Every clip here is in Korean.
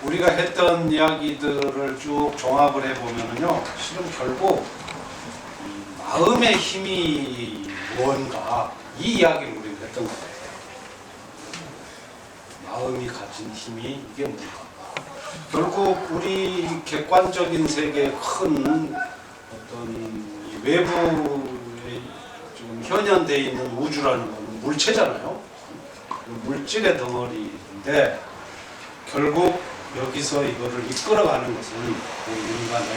우리가 했던 이야기들을 쭉 종합을 해보면요, 실은 결국 마음의 힘이 뭔가 이 이야기를 우리가 했던 거예요. 마음이 가진 힘이 이게 뭔가. 결국 우리 객관적인 세계에 큰 어떤 외부에 좀 현현되어 있는 우주라는 건 물체잖아요. 물질의 덩어리인데 결국 여기서 이거를 이끌어가는 것은 우리 인간의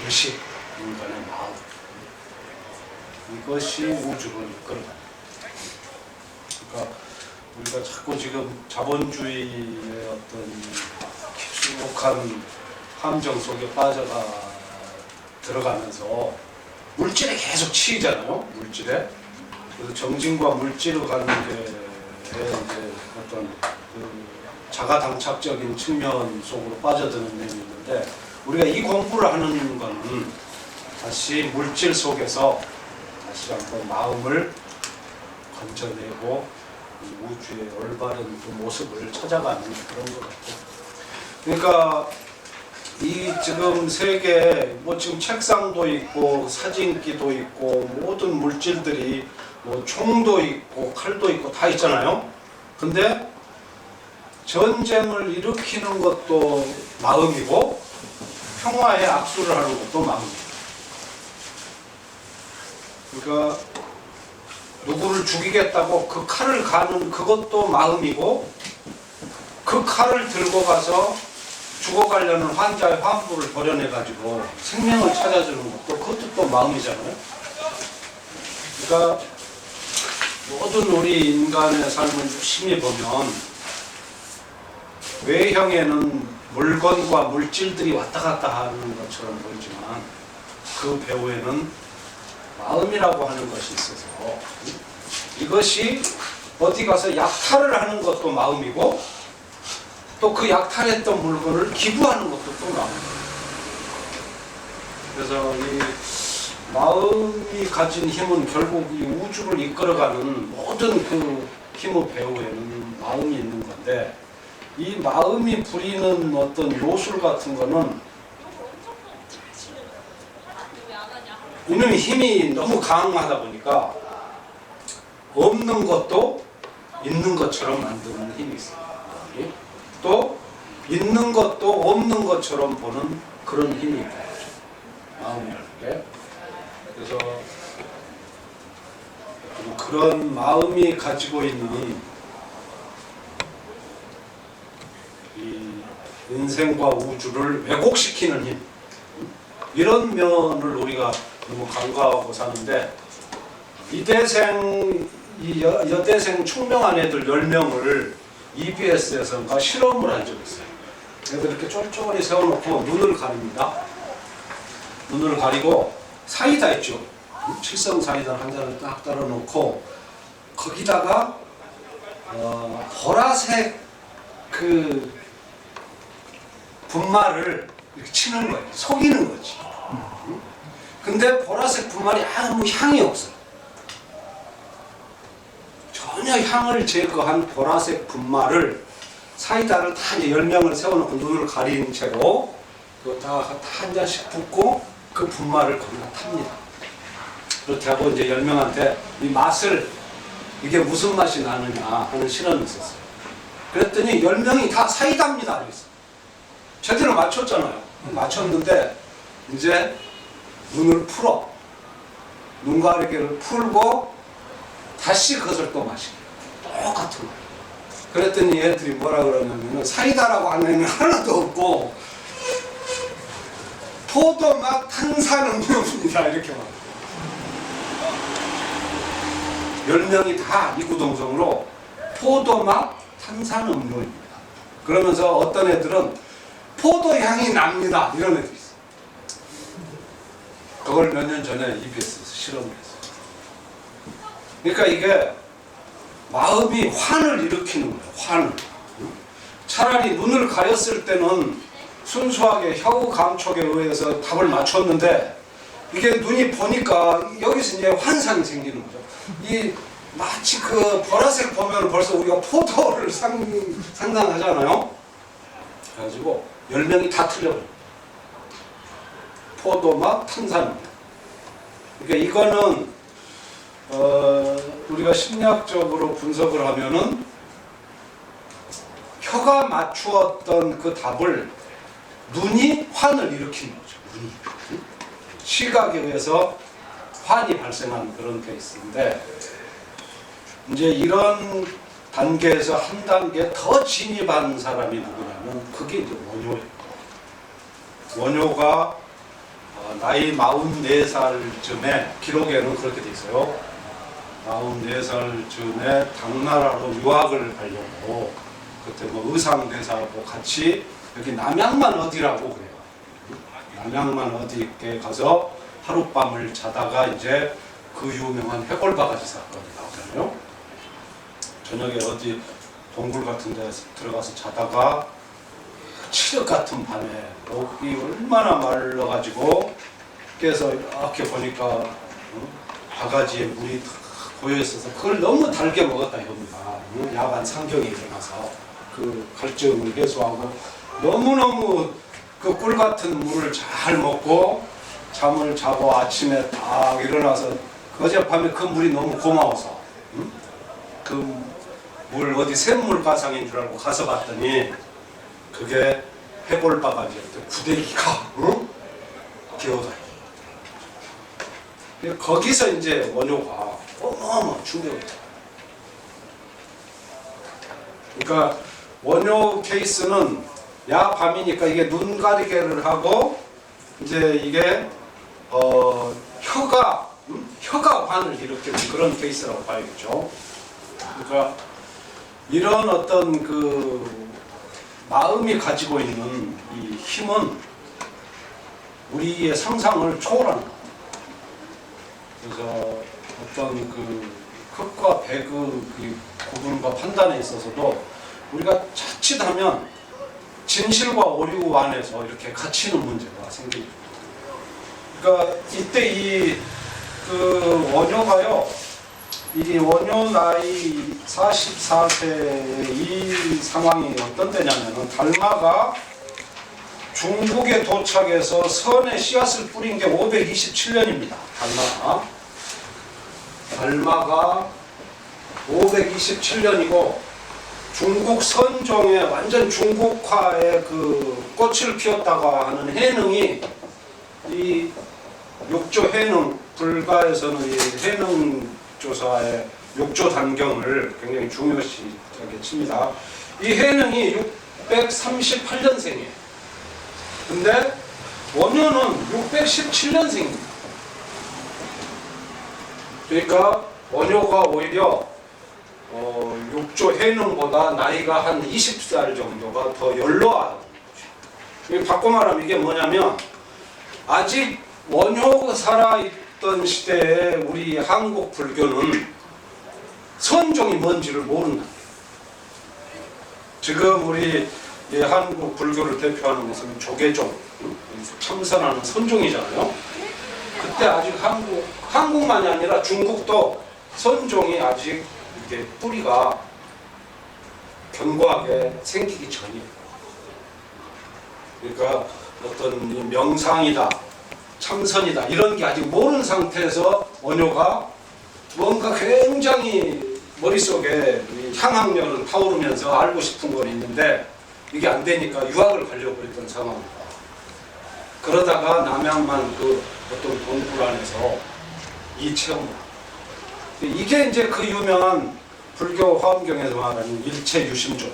의식, 인간의 마음, 이것이 우주를 이끌어가는. 그러니까 우리가 자꾸 지금 자본주의의 어떤 깊숙한 함정 속에 빠져가 들어가면서 물질에 계속 치이잖아요. 물질에. 그래서 정신과 물질을 가는 게 이제 어떤 자가당착적인 측면 속으로 빠져드는 면이 있는데, 우리가 이 공부를 하는 것은 다시 물질 속에서 다시 한번 마음을 건져내고 우주의 올바른 그 모습을 찾아가는 그런 것 같아요. 그러니까 이 지금 세계 뭐 지금 책상도 있고 사진기도 있고 모든 물질들이 뭐 총도 있고 칼도 있고 다 있잖아요. 근데 전쟁을 일으키는 것도 마음이고 평화에 악수를 하는 것도 마음이에요. 그러니까 누구를 죽이겠다고 그 칼을 가는 그것도 마음이고, 그 칼을 들고 가서 죽어가려는 환자의 환부를 도려내가지고 생명을 찾아주는 것도 그것도 또 마음이잖아요. 그러니까 모든 우리 인간의 삶을 유심히 보면 외형에는 물건과 물질들이 왔다 갔다 하는 것처럼 보이지만 그 배후에는 마음이라고 하는 것이 있어서 이것이 어디 가서 약탈을 하는 것도 마음이고, 또 그 약탈했던 물건을 기부하는 것도 또 마음이에요. 그래서 이 마음이 가진 힘은 결국 이 우주를 이끌어가는 모든 그 힘의 배후에는 마음이 있는 건데, 이 마음이 부리는 어떤 요술 같은 거는 이놈의 힘이 너무 강하다 보니까 없는 것도 있는 것처럼 만드는 힘이 있어요. 또 있는 것도 없는 것처럼 보는 그런 힘이 있는 거죠. 마음이라는 게. 그래서 그런 마음이 가지고 있는 이 인생과 우주를 왜곡시키는 힘, 이런 면을 우리가 너무 간과하고 사는데, 이 여대생 총명한 애들 10명을 EBS에서가 실험을 한 적이 있어요. 애들 이렇게 쫄쫄이 세워놓고 눈을 가립니다. 눈을 가리고 사이다 있죠. 칠성 사이다 한 잔을 딱 따라놓고 거기다가 보라색 그 분말을 이렇게 치는 거예요. 속이는 거지. 근데 보라색 분말이 아무 향이 없어요. 전혀 향을 제거한 보라색 분말을 사이다를 다 이제 10명을 세워놓고 눈을 가린 채로 그거 다 한 잔씩 붓고 그 분말을 거기다 탑니다. 그렇게 하고 이제 10명한테 이 맛을, 이게 무슨 맛이 나느냐 하는 실험이 있었어요. 그랬더니 10명이 다 사이다입니다. 그랬어요. 제대로 맞췄잖아요. 맞췄는데 이제 눈을 풀어. 눈 가리개를 풀고 다시 그것을 또 마시게. 똑같은 거예요. 그랬더니 얘들이 뭐라 그러냐면 사이다라고 하는 애는 하나도 없고 포도맛 탄산음료입니다. 이렇게 말해요. 10명이 다 이구동성으로 포도맛 탄산음료입니다. 그러면서 어떤 애들은 포도향이 납니다. 이런 애들이 있어요. 그걸 몇 년 전에 EBS에서 실험을 했어요. 그러니까 이게 마음이 환을 일으키는 거예요. 환을. 차라리 눈을 가렸을 때는 순수하게 혀의 감촉에 의해서 답을 맞췄는데, 이게 눈이 보니까 여기서 이제 환상이 생기는 거죠. 이 마치 그 보라색 보면 벌써 우리가 포도를 상상하잖아요. 가지고 10명이 다 틀려버려요. 포도맛, 탄산입니다. 그러니까 이거는 우리가 심리학적으로 분석을 하면은 혀가 맞추었던 그 답을 눈이 환을 일으키는 거죠. 눈이. 시각에 의해서 환이 발생하는 그런 케이스인데, 이제 이런 단계에서 한 단계 더 진입한 사람이 누구냐면 그게 이제 원효예요. 원효가 나이 44살쯤에, 기록에는 그렇게 돼 있어요. 44살쯤에 당나라로 유학을 가려고, 그때 뭐 의상대사하고 같이 여기 남양만 어디라고 그래요. 남양만 어디에 가서 하룻밤을 자다가 이제 그 유명한 해골바가지 사건이 나오잖아요. 저녁에 어디 동굴 같은 데 들어가서 자다가 칠흑 같은 밤에 목이 얼마나 말라가지고 깨서 이렇게 보니까 바가지에 물이 고여 있어서 그걸 너무 달게 먹었다 이겁니다. 야간 상경이 일어나서 그 갈증을 해소하고 너무너무 그 꿀 같은 물을 잘 먹고 잠을 자고 아침에 딱 일어나서 어젯밤에 그 물이 너무 고마워서 그 물 어디 샘물 가상인 줄 알고 가서 봤더니 그게 해골바가지였대. 구데기가 기어다니. 거기서 이제 원효가 어마어마 충격을 받아요. 그러니까 원효 케이스는 야밤이니까 이게 눈 가리개를 하고 이제 이게 혀가 환을 일으키는 그런 케이스라고 봐야겠죠. 그러니까 이런 어떤 그 마음이 가지고 있는 이 힘은 우리의 상상을 초월하는 거예요. 그래서 어떤 그 흑과 백의 그 구분과 판단에 있어서도 우리가 자칫하면 진실과 오류 안에서 이렇게 갇히는 문제가 생깁니다. 그러니까 이때 이 그 원효가요, 이 원효 나이 44세의 이 상황이 어떤 때냐면은 달마가 중국에 도착해서 선에 씨앗을 뿌린 게 527년입니다. 달마가 527년이고 중국 선종에 완전 중국화의 그 꽃을 피웠다고 하는 해능이 이 육조 해능, 불가에서는 이 해능 조사의 육조 단경을 굉장히 중요시 칩니다. 이 해능이 638년생이에요. 근데 원효는 617년생입니다. 그러니까 원효가 오히려 육조 해능보다 나이가 한 20살 정도가 더 연로한 거죠. 바꿔 말하면 이게 뭐냐면 아직 원효가 살아있던 시대에 우리 한국 불교는 선종이 뭔지를 모른다. 지금 우리 한국 불교를 대표하는 것은 조계종, 참선하는 선종이잖아요. 그때 아직 한국만이 아니라 중국도 선종이 아직 이렇게 뿌리가 견고하게 생기기 전이에요. 그러니까 어떤 명상이다, 참선이다 이런 게 아직 모르는 상태에서 원효가 뭔가 굉장히 머릿속에 향학력은 타오르면서 알고 싶은 건 있는데 이게 안 되니까 유학을 가려고 했던 상황입니다. 그러다가 남양만 그 어떤 동굴 안에서 이 체험을 이게 이제 그 유명한 불교 화엄경에서 말하는 일체유심조.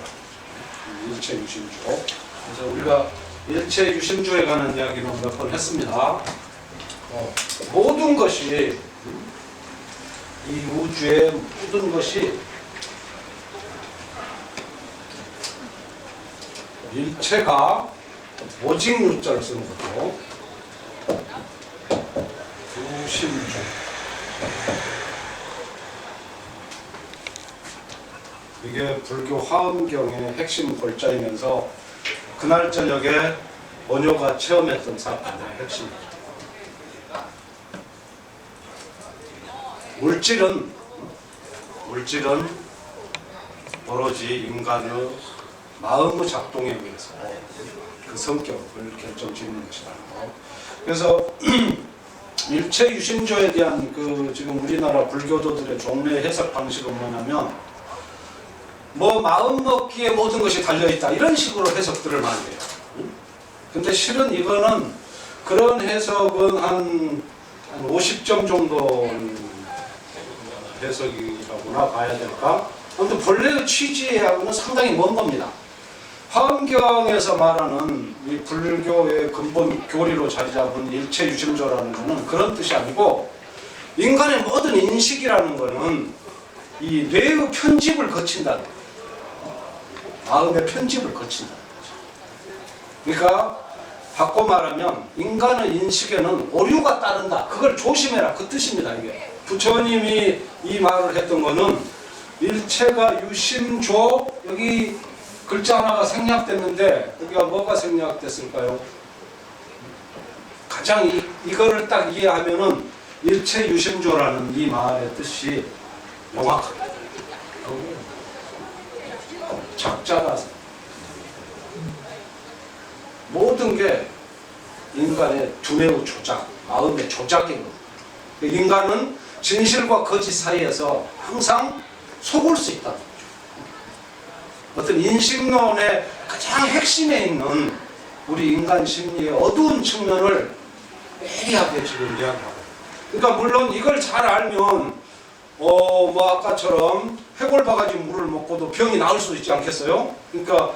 일체유심조. 그래서 우리가 일체유심조에 관한 이야기는 몇 번 했습니다. 모든 것이 이 우주의 모든 것이 일체가 오직 유자를 쓰는 거죠. 유심조. 이게 불교 화엄경의 핵심 골자이면서 그날 저녁에 원효가 체험했던 사건의 핵심이죠. 물질은 오로지 인간의 마음의 작동에 의해서 그 성격을 결정짓는 것이라는 거. 그래서 일체 유심조에 대한 그 지금 우리나라 불교도들의 종래 해석 방식은 뭐냐면 뭐 마음 먹기에 모든 것이 달려있다 이런 식으로 해석들을 많이 해요. 근데 실은 이거는 그런 해석은 한 50점 정도 해석이라고나 봐야 될까? 아무튼 본래의 취지하고는 상당히 먼 겁니다. 화엄경에서 말하는 이 불교의 근본 교리로 자리 잡은 일체 유심조라는 것은 그런 뜻이 아니고 인간의 모든 인식이라는 것은 이 뇌의 편집을 거친다는 거예요. 마음의 편집을 거친다는 거죠. 그러니까 바꿔 말하면 인간의 인식에는 오류가 따른다. 그걸 조심해라. 그 뜻입니다. 이게 부처님이 이 말을 했던 거는 일체가 유심조 여기 글자 하나가 생략됐는데 여기가 뭐가 생략됐을까요? 가장 이거를 딱 이해하면은 일체 유심조라는 이 말의 뜻이 명확합니다. 작자가 모든 게 인간의 두뇌의 조작, 마음의 조작인 겁니다. 인간은 진실과 거짓 사이에서 항상 속을 수 있다는 거죠. 어떤 인식론의 가장 핵심에 있는 우리 인간 심리의 어두운 측면을 예리하게 지금 이야기하고. 그러니까 물론 이걸 잘 알면 뭐 아까처럼 해골바가지 물을 먹고도 병이 나을 수도 있지 않겠어요? 그러니까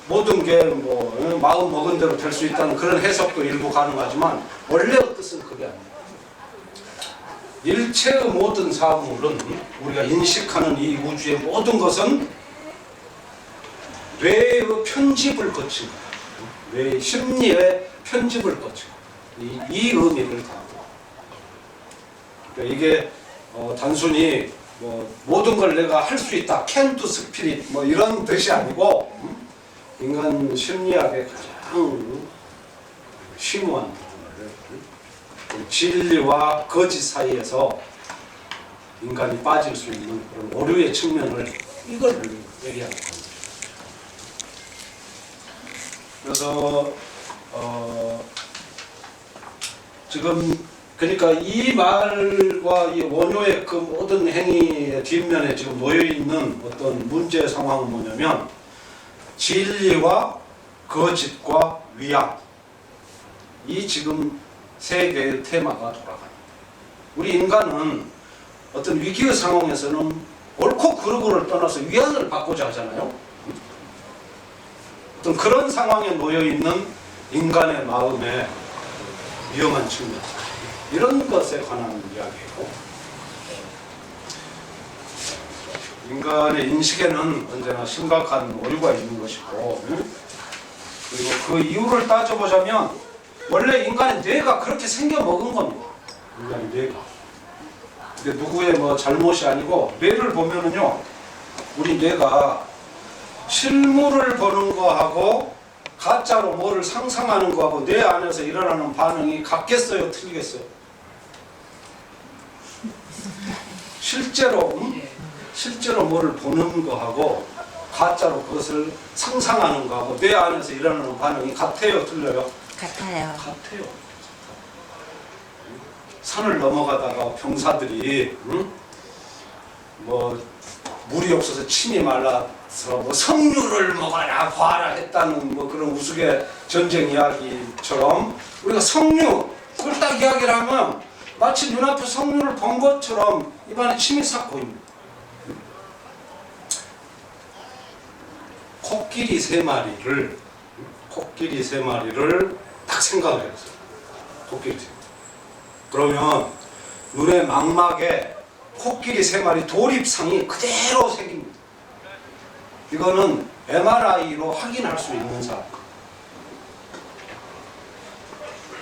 모든 게 뭐 마음 먹은 대로 될 수 있다는 그런 해석도 일부 가능하지만 원래의 뜻은 그게 아닙니다. 일체의 모든 사물은 우리가 인식하는 이 우주의 모든 것은 뇌의 편집을 거친 거야. 뇌의 심리의 편집을 거친 거야. 이 의미를 담고. 그러니까 이게 단순히 뭐 모든 걸 내가 할 수 있다, can do spirit 뭐 이런 뜻이 아니고 인간 심리학의 가장 심오한 부분을 진리와 거짓 사이에서 인간이 빠질 수 있는 그런 오류의 측면을 이걸 얘기하는 겁니다. 그래서 지금 그러니까 이 말과 이 원효의 그 모든 행위의 뒷면에 지금 놓여 있는 어떤 문제 상황은 뭐냐면 진리와 거짓과 위약 이 지금 세 개의 테마가 돌아가요. 우리 인간은 어떤 위기의 상황에서는 옳고 그르고를 떠나서 위안을 받고자 하잖아요. 어떤 그런 상황에 놓여 있는 인간의 마음의 위험한 측면 이런 것에 관한 이야기예요. 인간의 인식에는 언제나 심각한 오류가 있는 것이고 그리고 그 이유를 따져보자면 원래 인간의 뇌가 그렇게 생겨 먹은 겁니다. 인간의 뇌가. 근데 누구의 뭐 잘못이 아니고 뇌를 보면은요 우리 뇌가 실물을 보는 거하고 가짜로 뭐를 상상하는 거하고 뇌 안에서 일어나는 반응이 같겠어요? 틀리겠어요? 실제로 뭐를 보는 거하고 가짜로 그것을 상상하는 거하고 뇌 안에서 일어나는 반응이 같아요? 틀려요? 같아요. 같아요. 산을 넘어가다가 병사들이 뭐 물이 없어서 침이 말라서 뭐 석류를 먹어라 봐라 했다는 뭐 그런 우스개 전쟁 이야기처럼 우리가 석류 그걸 딱 이야기를 하면 마치 눈앞에 석류를 본 것처럼 입안에 침이 싹 고입니다. 코끼리 세 마리를 딱 생각을 했어요. 코끼리 세 마리. 그러면 눈의 망막에 코끼리 세 마리 도립상이 그대로 새깁니다. 이거는 MRI로 확인할 수 있는 사람.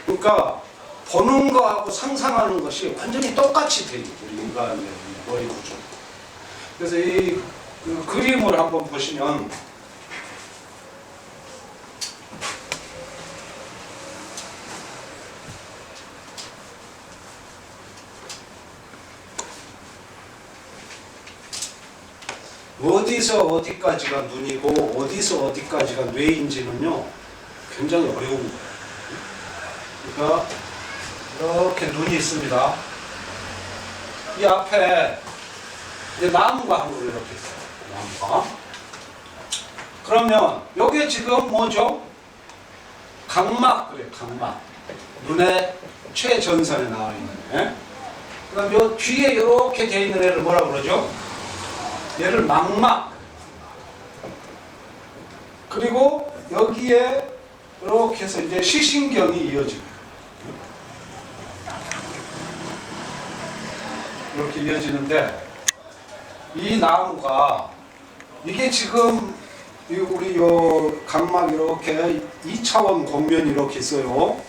그러니까 보는 거하고 상상하는 것이 완전히 똑같이 돼요. 우리 인간의 머리 구조. 그래서 이 그림을 한번 보시면 어디서 어디까지가 눈이고 어디서 어디까지가 뇌인지는요 굉장히 어려운 거예요. 그러니까 이렇게 눈이 있습니다. 이 앞에 이제 나무가 한 그루 이렇게 있어요. 나무가. 그러면 여기에 지금 뭐죠? 각막 그래요. 각막. 눈의 최전선에 나와 있는 애. 그다음 요 뒤에 이렇게 돼 있는 애를 뭐라 그러죠? 얘를 망막. 그리고 여기에 이렇게 해서 이제 시신경이 이어지고 이렇게 이어지는데 이 나무가 이게 지금 우리 요 각막 이렇게 2차원 곡면이 이렇게 있어요.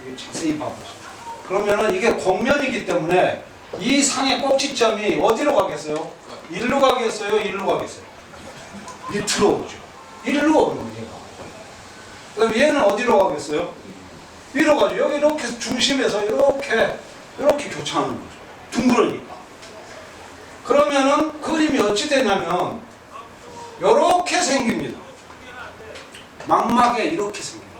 이게 자세히 봐보세요. 그러면은 이게 곡면이기 때문에 이 상의 꼭지점이 어디로 가겠어요? 일로 가겠어요? 일로 가겠어요? 밑으로 오죠. 일로 오는 거예요. 그럼 얘는 어디로 가겠어요? 위로 가죠. 여기 이렇게 중심에서 이렇게 교차하는 거죠. 둥그러니까. 그러면은 그림이 어찌 되냐면 이렇게 생깁니다. 망막에 이렇게 생겨요.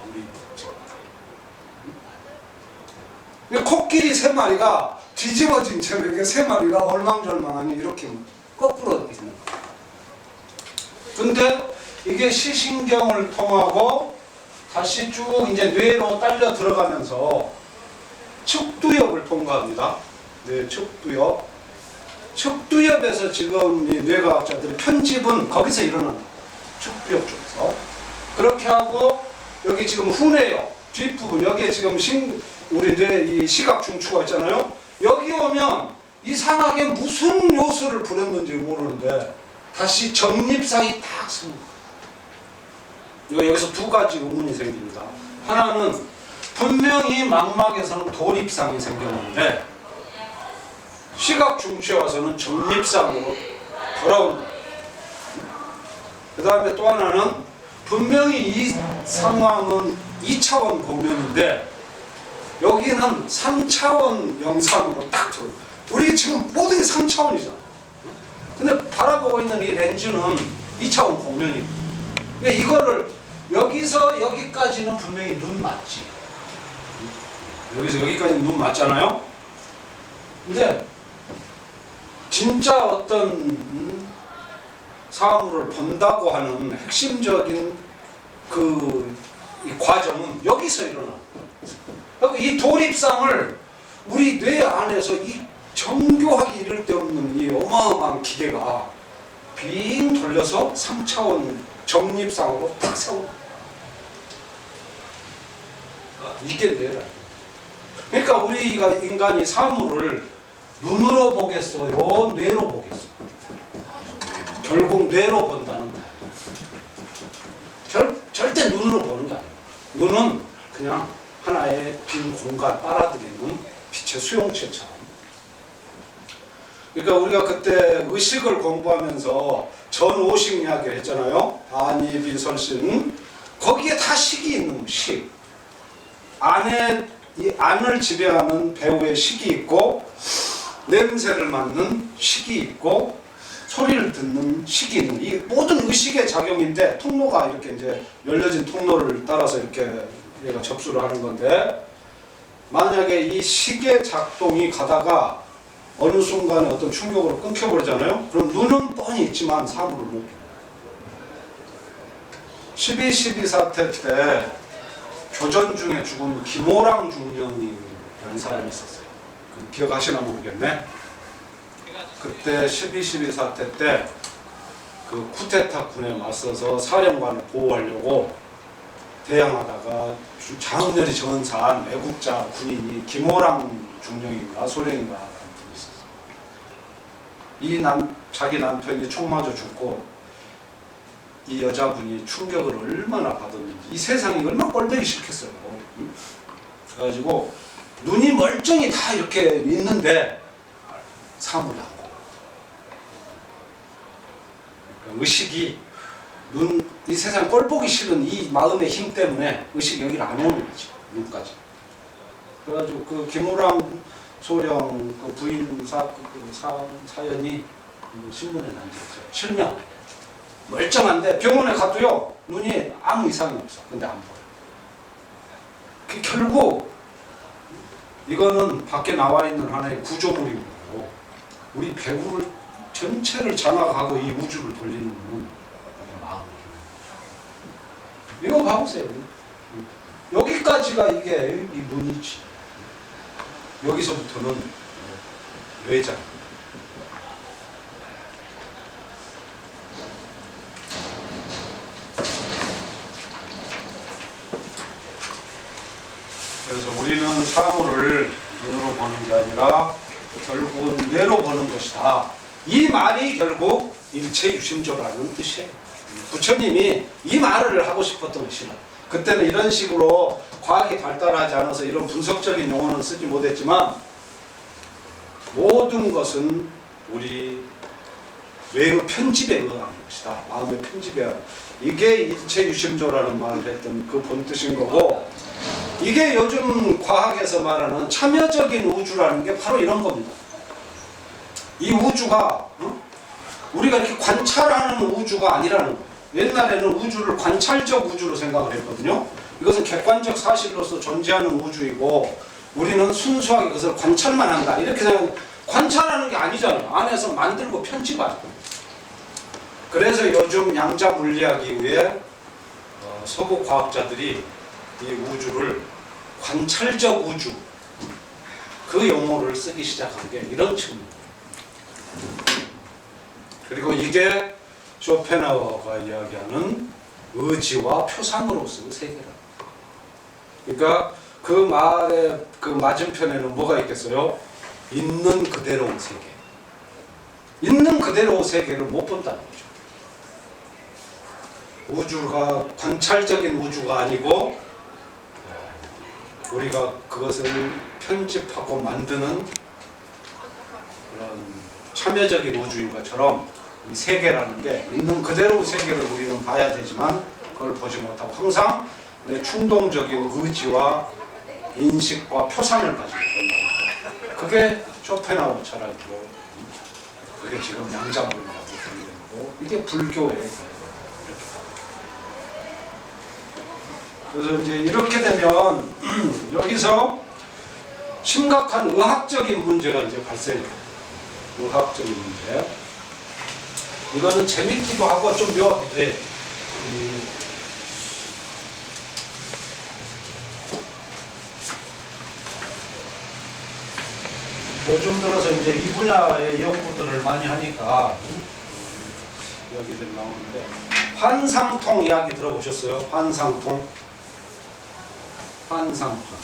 우리 코끼리 세 마리가 뒤집어진 채로 이렇게 세 마리가 얼망절망하니 이렇게 거꾸로 있는 거예요. 근데 이게 시신경을 통하고 다시 쭉 이제 뇌로 딸려 들어가면서 측두엽을 통과합니다. 뇌 측두엽. 측두엽에서 지금 이 뇌과학자들의 편집은 거기서 일어납니다. 측두엽 쪽에서. 그렇게 하고 여기 지금 후뇌엽 뒷부분 여기에 지금 우리 뇌 이 시각 중추가 있잖아요. 여기 오면 이상하게 무슨 요소를 부렸는지 모르는데 다시 전립상이 딱 씁니다. 여기서 두 가지 의문이 생깁니다. 하나는 분명히 망막에서는 돌입상이 생겼는데 시각 중추에 와서는 전립상으로 돌아옵니다. 그 다음에 또 하나는 분명히 이 상황은 2차원 곡면인데 여기는 3차원 영상으로 딱 들어요. 우리 지금 모든 게 3차원이잖아. 근데 바라보고 있는 이 렌즈는 2차원 곡면이고 그러니까 이거를 여기서 여기까지는 분명히 눈 맞지. 여기서 여기까지는 눈 맞잖아요. 근데 진짜 어떤 사물을 본다고 하는 핵심적인 이 과정은 여기서 일어나. 이 돌입상을 우리 뇌 안에서 이 정교하게 이를 데 없는 이 어마어마한 기계가 빙 돌려서 3차원 정립상으로 딱 세워. 이게 뇌라. 그러니까 우리가 인간이 사물을 눈으로 보겠어요? 뇌로 보겠어요? 결국 뇌로 본다는 거예요. 절대 눈으로 보는 게 아니에요. 눈은 그냥 하나의 빈 공간 빨아들이는 빛의 수용체처럼. 그러니까 우리가 그때 의식을 공부하면서 전오식 이야기를 했잖아요. 안이비설신. 거기에 다 식이 있는 식. 이 안을 지배하는 배우의 식이 있고 냄새를 맡는 식이 있고 소리를 듣는 식이 있는 이 모든 의식의 작용인데 통로가 이렇게 이제 열려진 통로를 따라서 이렇게 얘가 접수를 하는 건데 만약에 이 식의 작동이 가다가 어느 순간에 어떤 충격으로 끊겨버리잖아요. 그럼 눈은 뻔히 있지만 사물을 못 봐. 12.12 사태 때 교전 중에 죽은 김호랑 중령이라는 사람이 있었어요. 기억하시나 모르겠네. 그때 12.12 사태 때 그 쿠데타 군에 맞서서 사령관을 보호하려고 대항하다가 장렬히 전사한 애국자 군인이 김호랑 중령인가 소령인가 하는 분이 있었어요. 자기 남편이 총 맞아 죽고 이 여자분이 충격을 얼마나 받았는지 이 세상이 얼마나 꼴보기 싫겠어요. 그래가지고 눈이 멀쩡히 다 이렇게 있는데 사물하고 의식이 이 세상 꼴보기 싫은 이 마음의 힘 때문에 의식이 여기를 안 오는 거죠. 눈까지. 그래가지고 그 김호랑 소령 그 부인 사연이 신문에 난지였어요. 실명. 멀쩡한데 병원에 가도요 눈이 아무 이상이 없어. 근데 안 보여. 결국 이거는 밖에 나와 있는 하나의 구조물이고 우리 배구를 전체를 장악하고 이 우주를 돌리는 건 마음이에요. 이거 봐보세요. 여기까지가 이게 이 눈이지. 여기서부터는 뇌장. 그래서 우리는 사물을 눈으로 보는 게 아니라 결국은 뇌로 보는 것이다. 이 말이 결국 일체유심조라는 뜻이에요. 부처님이 이 말을 하고 싶었던 것이다. 그때는 이런 식으로 과학이 발달하지 않아서 이런 분석적인 용어는 쓰지 못했지만 모든 것은 우리 뇌의 편집에 의한 것이다. 마음의 편집에 이게 일체유심조라는 말을 했던 그 본뜻인 거고 이게 요즘 과학에서 말하는 참여적인 우주라는 게 바로 이런 겁니다. 이 우주가 우리가 이렇게 관찰하는 우주가 아니라는 거예요. 옛날에는 우주를 관찰적 우주로 생각을 했거든요. 이것은 객관적 사실로서 존재하는 우주이고 우리는 순수하게 그것을 관찰만 한다. 이렇게 생각. 관찰하는 게 아니잖아요. 안에서 만들고 편집하죠. 그래서 요즘 양자 물리학 이후에 서구 과학자들이 이 우주를 관찰적 우주 그 용어를 쓰기 시작한 게 이런 측면입니다. 그리고 이게 쇼펜하우어가 이야기하는 의지와 표상으로서의 세계라. 그러니까 그 말의 그 맞은편에는 뭐가 있겠어요? 있는 그대로의 세계. 있는 그대로의 세계를 못 본다는 거죠. 우주가 관찰적인 우주가 아니고 우리가 그것을 편집하고 만드는 그런 참여적인 우주인 것처럼 이 세계라는 게 있는 그대로의 세계를 우리는 봐야 되지만 그걸 보지 못하고 항상 내 충동적인 의지와 인식과 표상을 가지고 있다. 그게 쇼펜하우어 철학이고 그게 지금 양자물이라고 부르는 거고 이게 불교예요. 그래서 이제 이렇게 되면 여기서 심각한 의학적인 문제가 이제 발생해요. 의학적인 문제. 이거는 재밌기도 하고 좀 묘해. 요즘 들어서 이제 이 분야의 연구들을 많이 하니까 이야기들이 나오는데 환상통 이야기 들어보셨어요? 환상통. 환상통.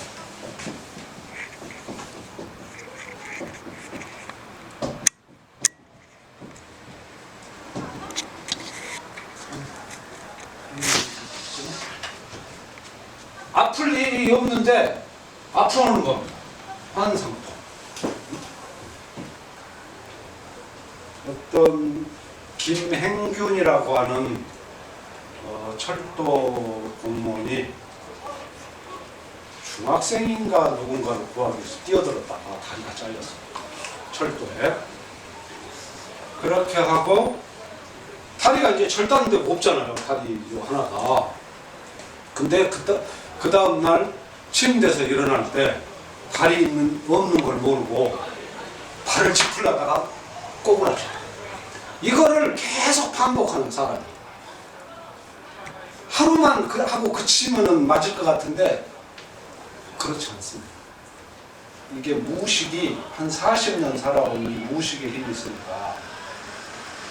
아플 일이 없는데 아파오는 겁니다. 환상통. 어떤 김행균이라고 하는 철도 공무원이 중학생인가 누군가를 구하기 위해서 뛰어들었다가 다리가 잘렸어요. 철도에. 그렇게 하고 다리가 이제 절단된 데가 없잖아요. 다리 하나가. 근데 그 다음날 침대에서 일어날 때 다리 없는 걸 모르고 발을 짚으려다가 꼬부라져. 이거를 계속 반복하는 사람이. 하루만 하고 그치면은 맞을 것 같은데 그렇지 않습니다. 이게 무의식이 한 40년 살아온 이 무의식의 힘이 있으니까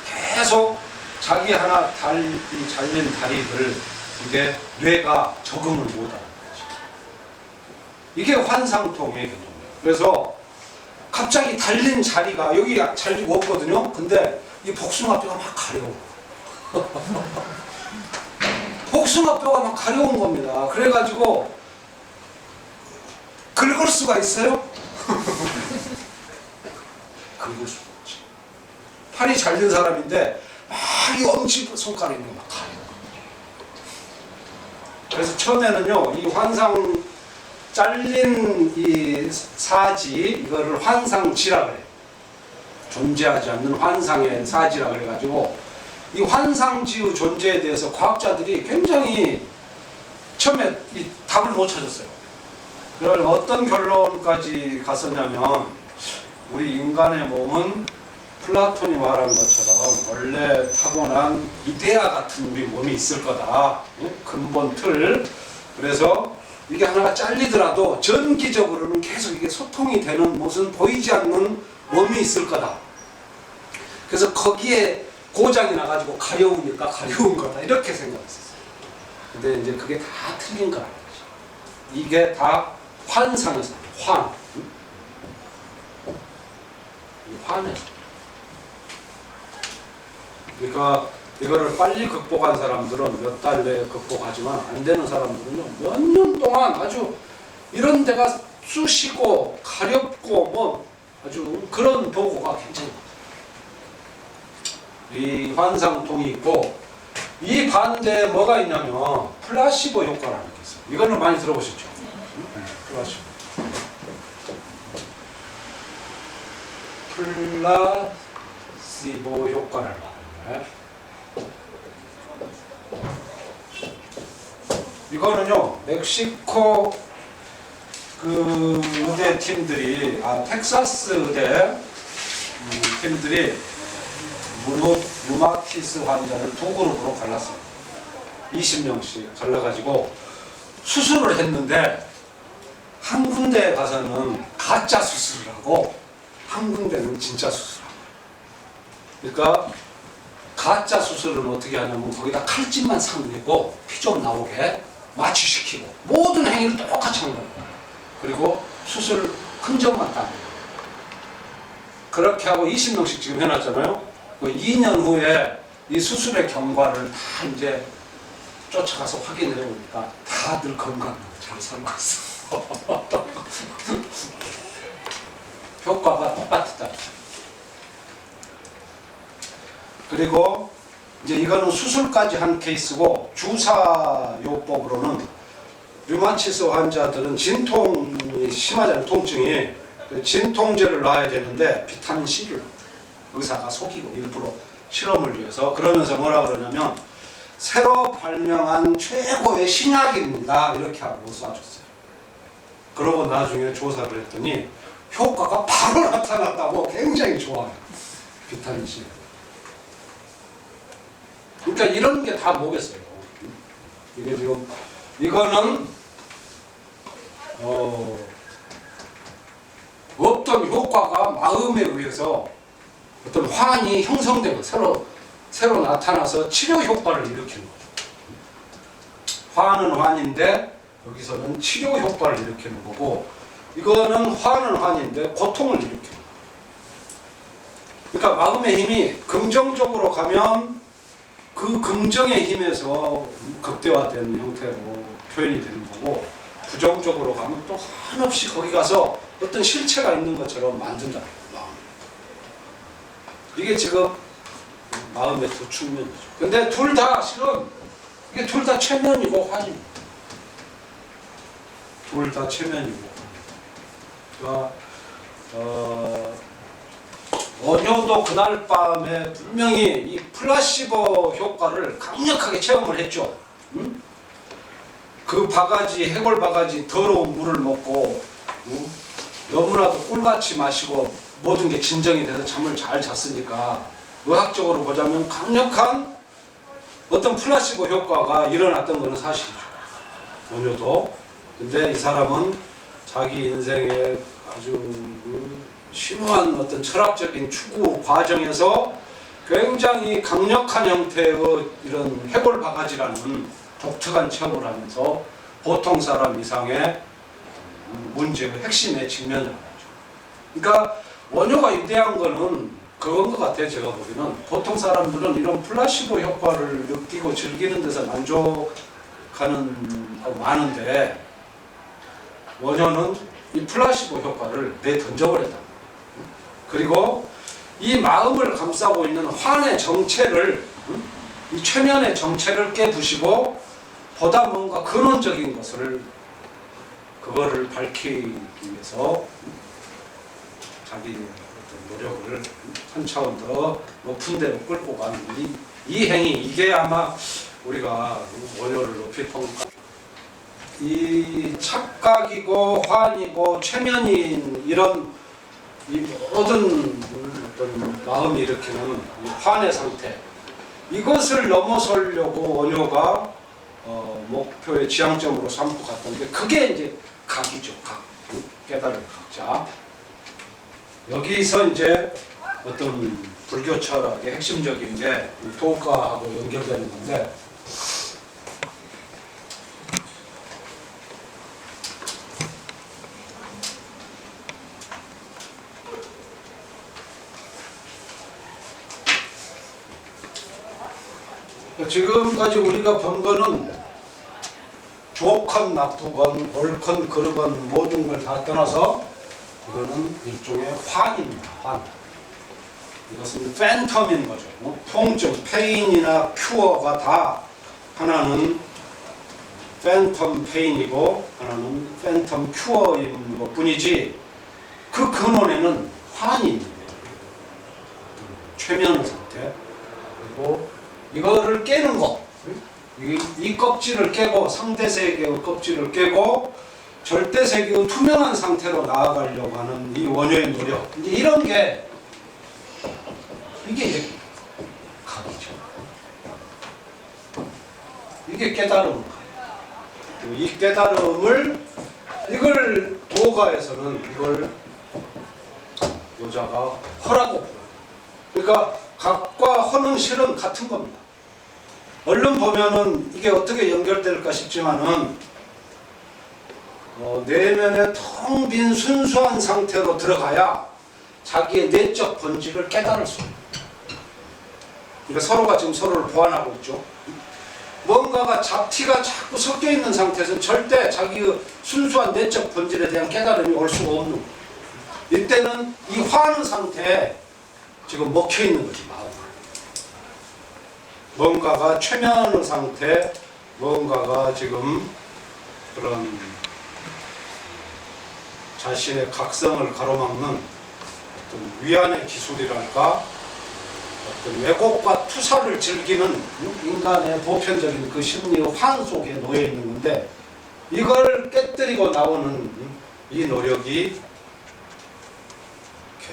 계속 자기 하나 잘린 다리를 이게 뇌가 적응을 못하는 거죠. 이게 환상통의 개념이에요. 그래서 갑자기 달린 자리가 여기 잘리고 없거든요. 근데 이 복숭아뼈가 막 가려워. 복숭아뼈가 막 가려운 겁니다. 그래가지고 긁을 수가 있어요? 긁을 수가 없지. 팔이 잘린 사람인데 막 이 엄지손가락이 막 가려워. 그래서 처음에는요, 이 환상 잘린 이 사지 이거를 환상지라 그래요. 존재하지 않는 환상의 사지라 그래가지고 이 환상지의 존재에 대해서 과학자들이 굉장히 처음에 이 답을 못 찾았어요. 그걸 어떤 결론까지 갔었냐면 우리 인간의 몸은 플라톤이 말한 것처럼 원래 타고난 이데아 같은 우리 몸이 있을 거다. 근본 틀. 그래서 이게 하나가 잘리더라도 전기적으로는 계속 이게 소통이 되는 무슨 보이지 않는 몸이 있을 거다. 그래서 거기에 고장이 나가지고 가려우니까 가려운 거다. 이렇게 생각했었어요. 근데 이제 그게 다 틀린 거라는 거죠. 이게 다 환상에서, 환. 환에서. 그러니까 이거를 빨리 극복한 사람들은 몇 달 내에 극복하지만 안 되는 사람들은요, 몇 년 동안 아주 이런 데가 쑤시고 가렵고 뭐 아주 그런 보고가 굉장히 많아요. 이 환상통이 있고 이 반대에 뭐가 있냐면 플라시보 효과라는 게 있어요. 이거는 많이 들어보셨죠? 플라시보. 플라시보 효과를 말해요. 이거는요 멕시코 그 의대 팀들이 텍사스 의대 팀들이 류마티스 환자를 두 그룹으로 갈랐어요. 20명씩 갈라가지고 수술을 했는데 한 군데에 가서는 가짜 수술을 하고 한 군데는 진짜 수술을 하고. 그러니까 가짜 수술은 어떻게 하냐면 거기다 칼집만 상내고 피 좀 나오게 마취시키고 모든 행위를 똑같이 하는 거예요. 그리고 수술 흔적만 따는 거예요. 그렇게 하고 20명씩 지금 해놨잖아요. 2년 후에 이 수술의 경과를 다 이제 쫓아가서 확인해 보니까 다들 건강하고 잘 살고 있어. 효과가 똑같다. 그리고 이제 이거는 수술까지 한 케이스고 주사요법으로는 류마티스 환자들은 진통이 심하잖아요. 통증이. 진통제를 놔야 되는데 비타민 C를 의사가 속이고 일부러 실험을 위해서 그러면서 뭐라 그러냐면 새로 발명한 최고의 신약입니다. 이렇게 하고 쏴줬어요. 그러고 나중에 조사를 했더니 효과가 바로 나타났다고 굉장히 좋아요. 비타민 C. 그러니까 이런 게 다 뭐겠어요. 이게 지금 이거는 어떤 효과가 마음에 의해서 어떤 환이 형성되고 새로 나타나서 치료 효과를 일으키는 거죠. 환은 환인데 여기서는 치료 효과를 일으키는 거고 이거는 환은 환인데 고통을 일으키는 거예요. 그러니까 마음의 힘이 긍정적으로 가면 그 긍정의 힘에서 극대화된 형태로 표현이 되는 거고 부정적으로 가면 또 한없이 거기 가서 어떤 실체가 있는 것처럼 만든다. 이게 지금 마음의 두 측면이죠. 근데 둘 다 실은 이게 둘 다 최면이고 환입니다. 둘 다 최면이고. 그러니까 원효도 그날 밤에 분명히 이 플라시보 효과를 강력하게 체험을 했죠. 응? 그 바가지, 해골 바가지 더러운 물을 먹고 너무나도 꿀같이 마시고 모든 게 진정이 돼서 잠을 잘 잤으니까 의학적으로 보자면 강력한 어떤 플라시보 효과가 일어났던 것은 사실이죠. 원효도. 근데 이 사람은 자기 인생의 아주 심오한 어떤 철학적인 추구 과정에서 굉장히 강력한 형태의 이런 해골 바가지라는 독특한 체험을 하면서 보통 사람 이상의 문제의 핵심에 직면을 하죠. 그러니까 원효가 위대한 거는 그건 것 같아요. 제가 보기에는 보통 사람들은 이런 플라시보 효과를 느끼고 즐기는 데서 만족하는 많은데 원효는 이 플라시보 효과를 내던져버렸다. 그리고 이 마음을 감싸고 있는 환의 정체를 이 최면의 정체를 깨부시고 보다 뭔가 근원적인 것을 그거를 밝히기 위해서 자기 어떤 노력을 한 차원 더 높은 데로 끌고 가는 이 행위, 이게 아마 우리가 원효를 높이 평가, 이 착각이고 환이고 최면인 이런 이 모든 어떤 마음이 일으키는 이 환의 상태, 이것을 넘어서려고 원효가 목표의 지향점으로 삼고 갔던 게 그게 이제 각이죠. 각, 깨달을 각자. 여기서 이제 어떤 불교 철학의 핵심적인 게 도가하고 연결되는 건데, 지금까지 우리가 본 거는 좋건 나쁘건 옳건 그르건 모든 걸 다 떠나서 이거는 일종의 환입니다. 환. 이것은 팬텀인 거죠. 통증, 페인이나 큐어가 다 하나는 팬텀 페인이고 하나는 팬텀 큐어인 것 뿐이지, 그 근원에는 환이 있는 거예요. 최면 상태. 그리고 이거를 깨는 거, 이 껍질을 깨고 상대 세계의 껍질을 깨고 절대 세계의 투명한 상태로 나아가려고 하는 이 원효의 노력, 이제 이런 게 이게 이제 각이죠. 이게 깨달음. 이 깨달음을, 이걸 도가에서는 이걸 여자가 허라고 불러요. 그러니까 각과 허는 실은 같은 겁니다. 얼른 보면은 이게 어떻게 연결될까 싶지만은 내면에 텅 빈 순수한 상태로 들어가야 자기의 내적 본질을 깨달을 수 있습니다. 그러니까 서로가 지금 서로를 보완하고 있죠. 뭔가가 잡티가 자꾸 섞여 있는 상태에서는 절대 자기의 순수한 내적 본질에 대한 깨달음이 올 수가 없는 거예요. 이때는 이 화하는 상태에 지금 먹혀 있는 거지, 마음. 뭔가가 최면의 상태, 뭔가가 지금 그런 자신의 각성을 가로막는 어떤 위안의 기술이랄까, 어떤 왜곡과 투사를 즐기는 인간의 보편적인 그 심리의 환 속에 놓여 있는 건데, 이걸 깨뜨리고 나오는 이 노력이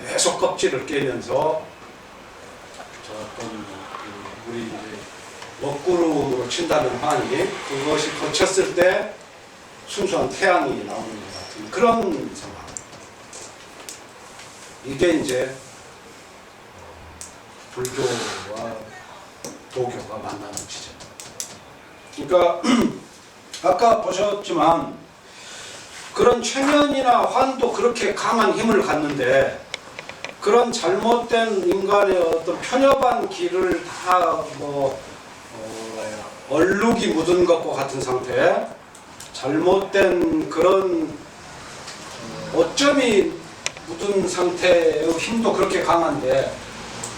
계속 껍질을 깨면서 저 어떤 우리 먹구름으로 친다는 환이, 그것이 거쳤을 때 순수한 태양이 나오는 것 같은 그런 상황. 이게 이제 불교와 도교가 만나는 지점. 그러니까 아까 보셨지만 그런 최면이나 환도 그렇게 강한 힘을 갖는데, 그런 잘못된 인간의 어떤 편협한 길을 다 얼룩이 묻은 것과 같은 상태, 잘못된 그런 오점이 묻은 상태의 힘도 그렇게 강한데,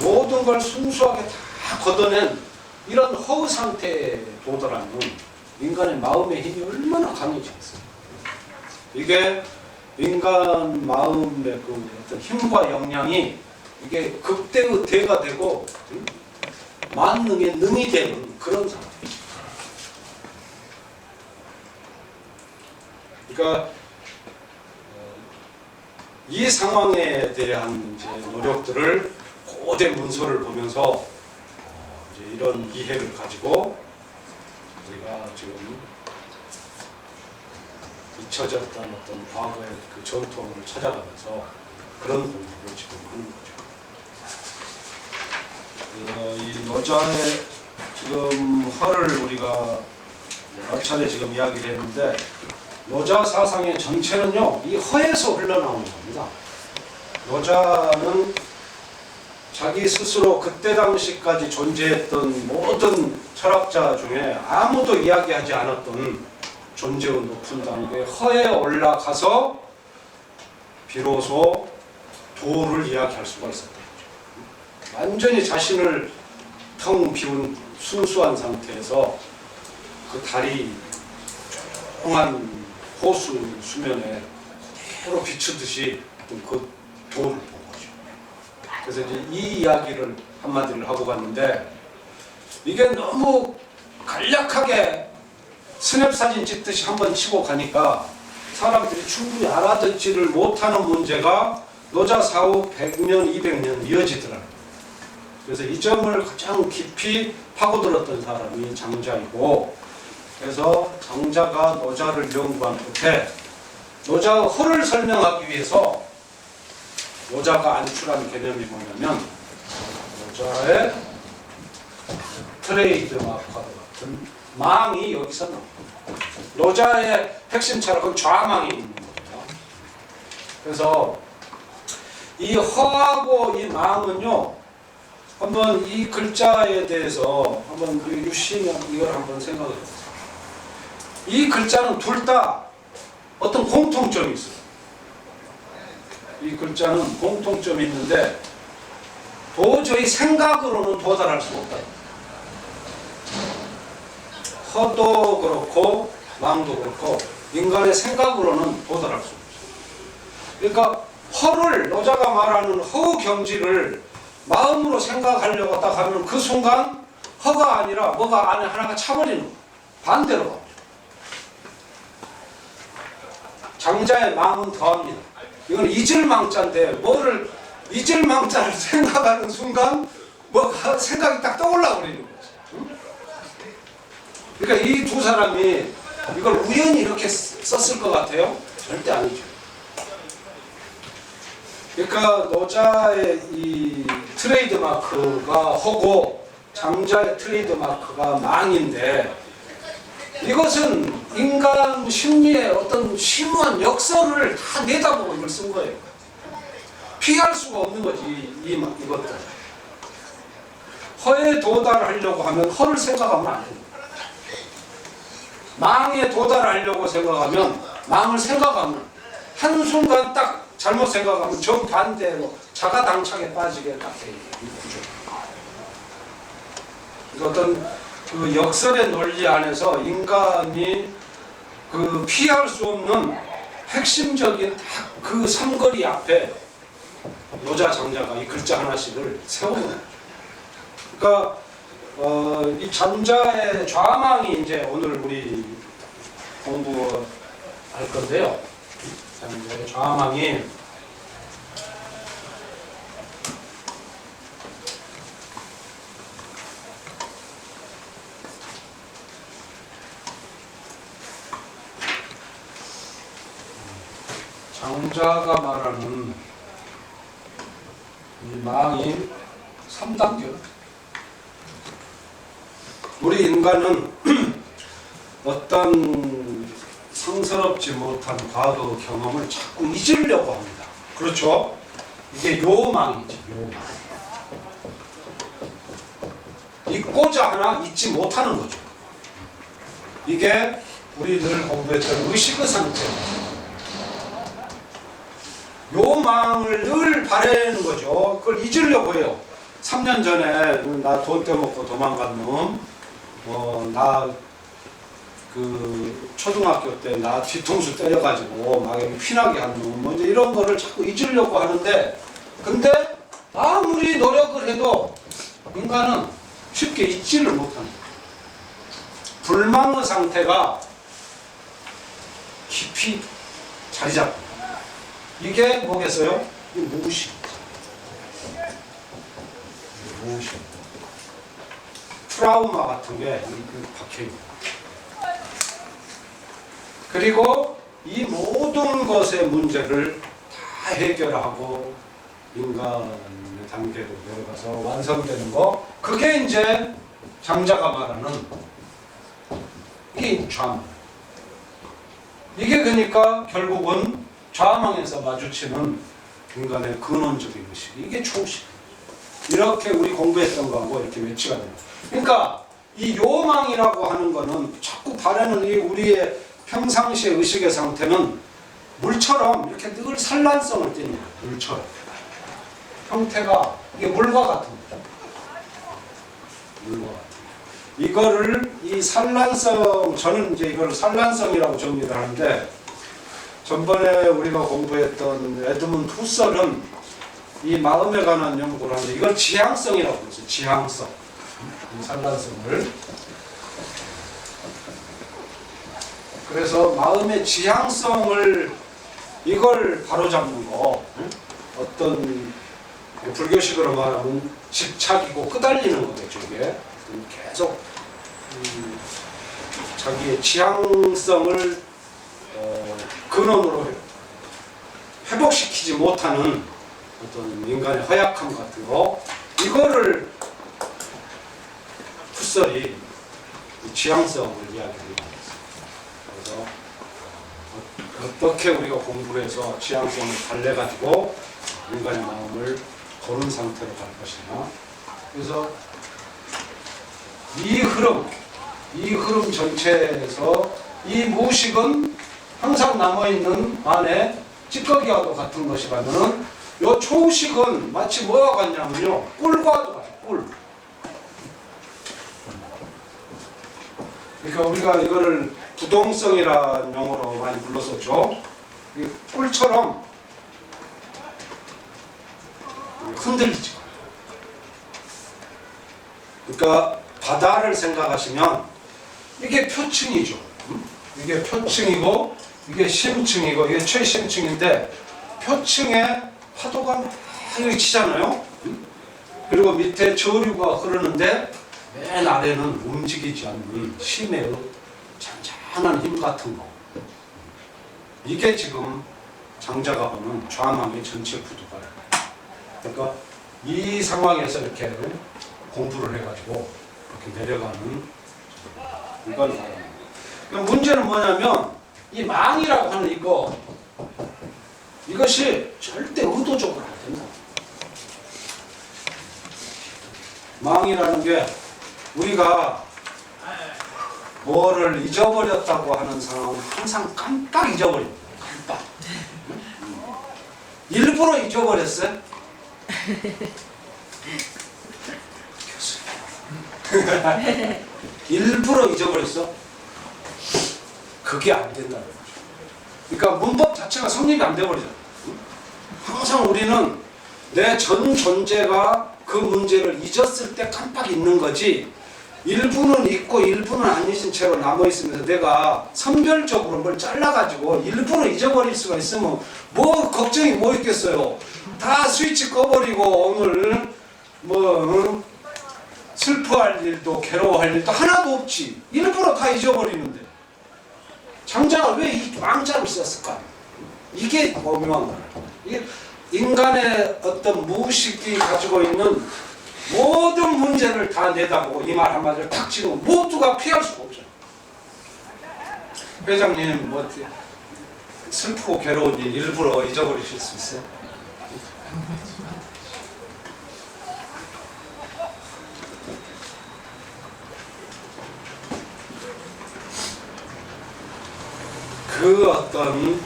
모든 걸 순수하게 다 걷어낸 이런 허우 상태에 도달하는 인간의 마음의 힘이 얼마나 강해지겠어요. 이게 인간 마음의 그 어떤 힘과 역량이 이게 극대의 대가 되고 만능의 능이 되는 그런 상태입니다. 그러니까 이 상황에 대한 이제 노력들을 고대 문서를 보면서 이제 이런 이해를 가지고 우리가 지금 잊혀졌던 어떤 과거의 그 전통을 찾아가면서 그런 공부를 지금 하는 거죠. 이 여자의 지금 허를 우리가 여러 차례 지금 이야기를 했는데, 여자 사상의 전체는요, 이 허에서 흘러나오는 겁니다. 여자는 자기 스스로 그때 당시까지 존재했던 모든 철학자 중에 아무도 이야기하지 않았던 존재의 높은 단계 허에 올라가서 비로소 도를 이야기할 수가 있었다. 완전히 자신을 텅 비운 순수한 상태에서 그 달이 조용한 호수 수면에 그대로 비추듯이 그 도를 본 거죠. 그래서 이제 이 이야기를 한마디를 하고 갔는데, 이게 너무 간략하게 스냅 사진 찍듯이 한번 치고 가니까 사람들이 충분히 알아듣지를 못하는 문제가 노자 사후 100년, 200년 이어지더라고요. 그래서 이 점을 가장 깊이 파고들었던 사람이 장자이고, 그래서 장자가 노자를 연구한 끝에 노자의 허를 설명하기 위해서 노자가 안출한 개념이 뭐냐면, 노자의 트레이드 마크와 같은 망이 여기서 나옵니다. 노자의 핵심 철학은 좌망이 있는 거죠. 그래서 이 허하고 이 망은요, 한번 이 글자에 대해서 한번 유시면 이걸 한번 생각해 보세요. 이 글자는 둘 다 어떤 공통점이 있어요. 이 글자는 공통점이 있는데 도저히 생각으로는 도달할 수 없다. 허도 그렇고 망도 그렇고 인간의 생각으로는 도달할 수 없어요. 그러니까 허를, 노자가 말하는 허 경지를 마음으로 생각하려고 딱 하면 그 순간 허가 아니라 뭐가 안에 하나가 차버리는 거예요. 반대로 갑니다. 장자의 망은 더합니다. 이건 잊을 망자인데 뭐를 잊을 망자를 생각하는 순간 뭐가 생각이 딱 떠올라 버리는 거죠. 응? 그러니까 이 두 사람이 이걸 우연히 이렇게 썼을 것 같아요? 절대 아니죠. 그러니까 노자의 이 트레이드 마크가 허고 장자의 트레이드 마크가 망인데, 이것은 인간 심리의 어떤 심오한 역설을 다 내다보고 이걸 쓴 거예요. 피할 수가 없는 거지, 이것들. 허에 도달하려고 하면 허를 생각하면 안 됩니다. 망에 도달하려고 생각하면 망을 생각하면, 한순간 딱 잘못 생각하면 정반대로 자가당착에 빠지게 딱 돼 있는 어떤 그 역설의 논리 안에서 인간이 그 피할 수 없는 핵심적인 그 삼거리 앞에 노자 장자가 이 글자 하나씩을 세우는 거죠. 그러니까 이 장자의 좌망이 이제 오늘 우리 공부할 건데요. 장자의 좌망이 장자가 말하는 이 망이 3단계. 우리 인간은 어떤 상스럽지 못한 과거 경험을 자꾸 잊으려고 합니다. 그렇죠? 이게 요망이죠. 요망. 잊고자 하나 잊지 못하는 거죠. 이게 우리 늘 공부했던 의식의 상태입니다. 요망을 늘 바라는 거죠. 그걸 잊으려고 해요. 3년 전에 나 돈 떼먹고 도망간 놈, 나 그 초등학교 때 나 뒤통수 때려가지고 막 피나게 한 놈, 뭐 이제 이런 거를 자꾸 잊으려고 하는데, 근데 아무리 노력을 해도 인간은 쉽게 잊지를 못합니다. 불망의 상태가 깊이 자리 잡고, 이게 뭐겠어요? 이 무의식. 무의식. 트라우마 같은 게 박혀있는. 그리고 이 모든 것의 문제를 다 해결하고 인간의 단계로 내려가서 완성되는 거, 그게 이제 장자가 말하는 이게 좌망. 이게 그러니까 결국은 좌망에서 마주치는 인간의 근원적인 의식, 이게 초식. 이렇게 우리 공부했던 거하고 이렇게 매치가 됩니다. 그러니까 이 요망이라고 하는 거는 자꾸 바라는 이 우리의 평상시의 의식의 상태는 물처럼 이렇게 늘 산란성을 띱니다. 물처럼. 형태가 이게 물과 같은 거죠. 물과 같은 거. 이거를 이 산란성, 저는 이제 이걸 산란성이라고 정리를 하는데, 전번에 우리가 공부했던 에드문드 후설은 이 마음에 관한 연구를 하는데 이걸 지향성이라고 부르죠. 지향성. 산란성을. 그래서 마음의 지향성을 이걸 바로잡는 거, 어떤 불교식으로 말하면 집착이고 끄달리는 거겠죠. 이게 계속 자기의 지향성을 근원으로 회복시키지 못하는 어떤 인간의 허약함 같은 거, 이거를 풋설이 지향성을 이야기합니다. 그래서 어떻게 우리가 공부를 해서 지향성을 달래가지고 인간의 마음을 고른 상태로 갈 것이냐. 그래서 이 흐름 전체에서 이 무식은 항상 남아있는 안에 찌꺼기와도 같은 것이라면은 요 초식은 마치 뭐와 같냐면요, 꿀과도 같아요. 꿀. 그러니까 우리가 이거를 부동성이라는 용어로 많이 불렀었죠. 꿀처럼 흔들리죠. 그러니까 바다를 생각하시면 이게 표층이죠. 이게 표층이고 이게 심층이고 이게 최심층인데, 표층에 파도가 막 이렇게 치잖아요. 그리고 밑에 저류가 흐르는데 맨 아래는 움직이지 않는 심의 잔잔한 힘 같은 거. 이게 지금 장자가 보는 좌망의 전체 구도가요. 그러니까 이 상황에서 이렇게 공부를 해가지고 이렇게 내려가는 이걸 말하는 거예요. 그럼 문제는 뭐냐면 이 망이라고 하는 이것이 절대 의도적으로 안 된다. 망이라는 게 우리가 뭐를 잊어버렸다고 하는 상황은 항상 깜빡 잊어버립니다. 깜빡. 일부러 잊어버렸어요? 일부러 잊어버렸어? 그게 안 된다는 거죠. 그러니까 문법 자체가 성립이 안 돼버리잖아. 항상 우리는 내 전 존재가 그 문제를 잊었을 때 깜빡 잊는 거지, 일부는 잊고 일부는 안 잊은 채로 남아있으면서 내가 선별적으로 뭘 잘라가지고 일부러 잊어버릴 수가 있으면 뭐 걱정이 뭐 있겠어요. 다 스위치 꺼버리고 오늘 슬퍼할 일도 괴로워할 일도 하나도 없지. 일부러 다 잊어버리는데 장자가 왜 이 왕자를 썼을까? 이게 오묘한 거야. 이게 인간의 어떤 무의식이 가지고 있는 모든 문제를 다 내다보고 이 말 한마디를 탁 치면 모두가 피할 수가 없잖아. 회장님 슬프고 괴로운 일 일부러 잊어버리실 수 있어요? 그 어떤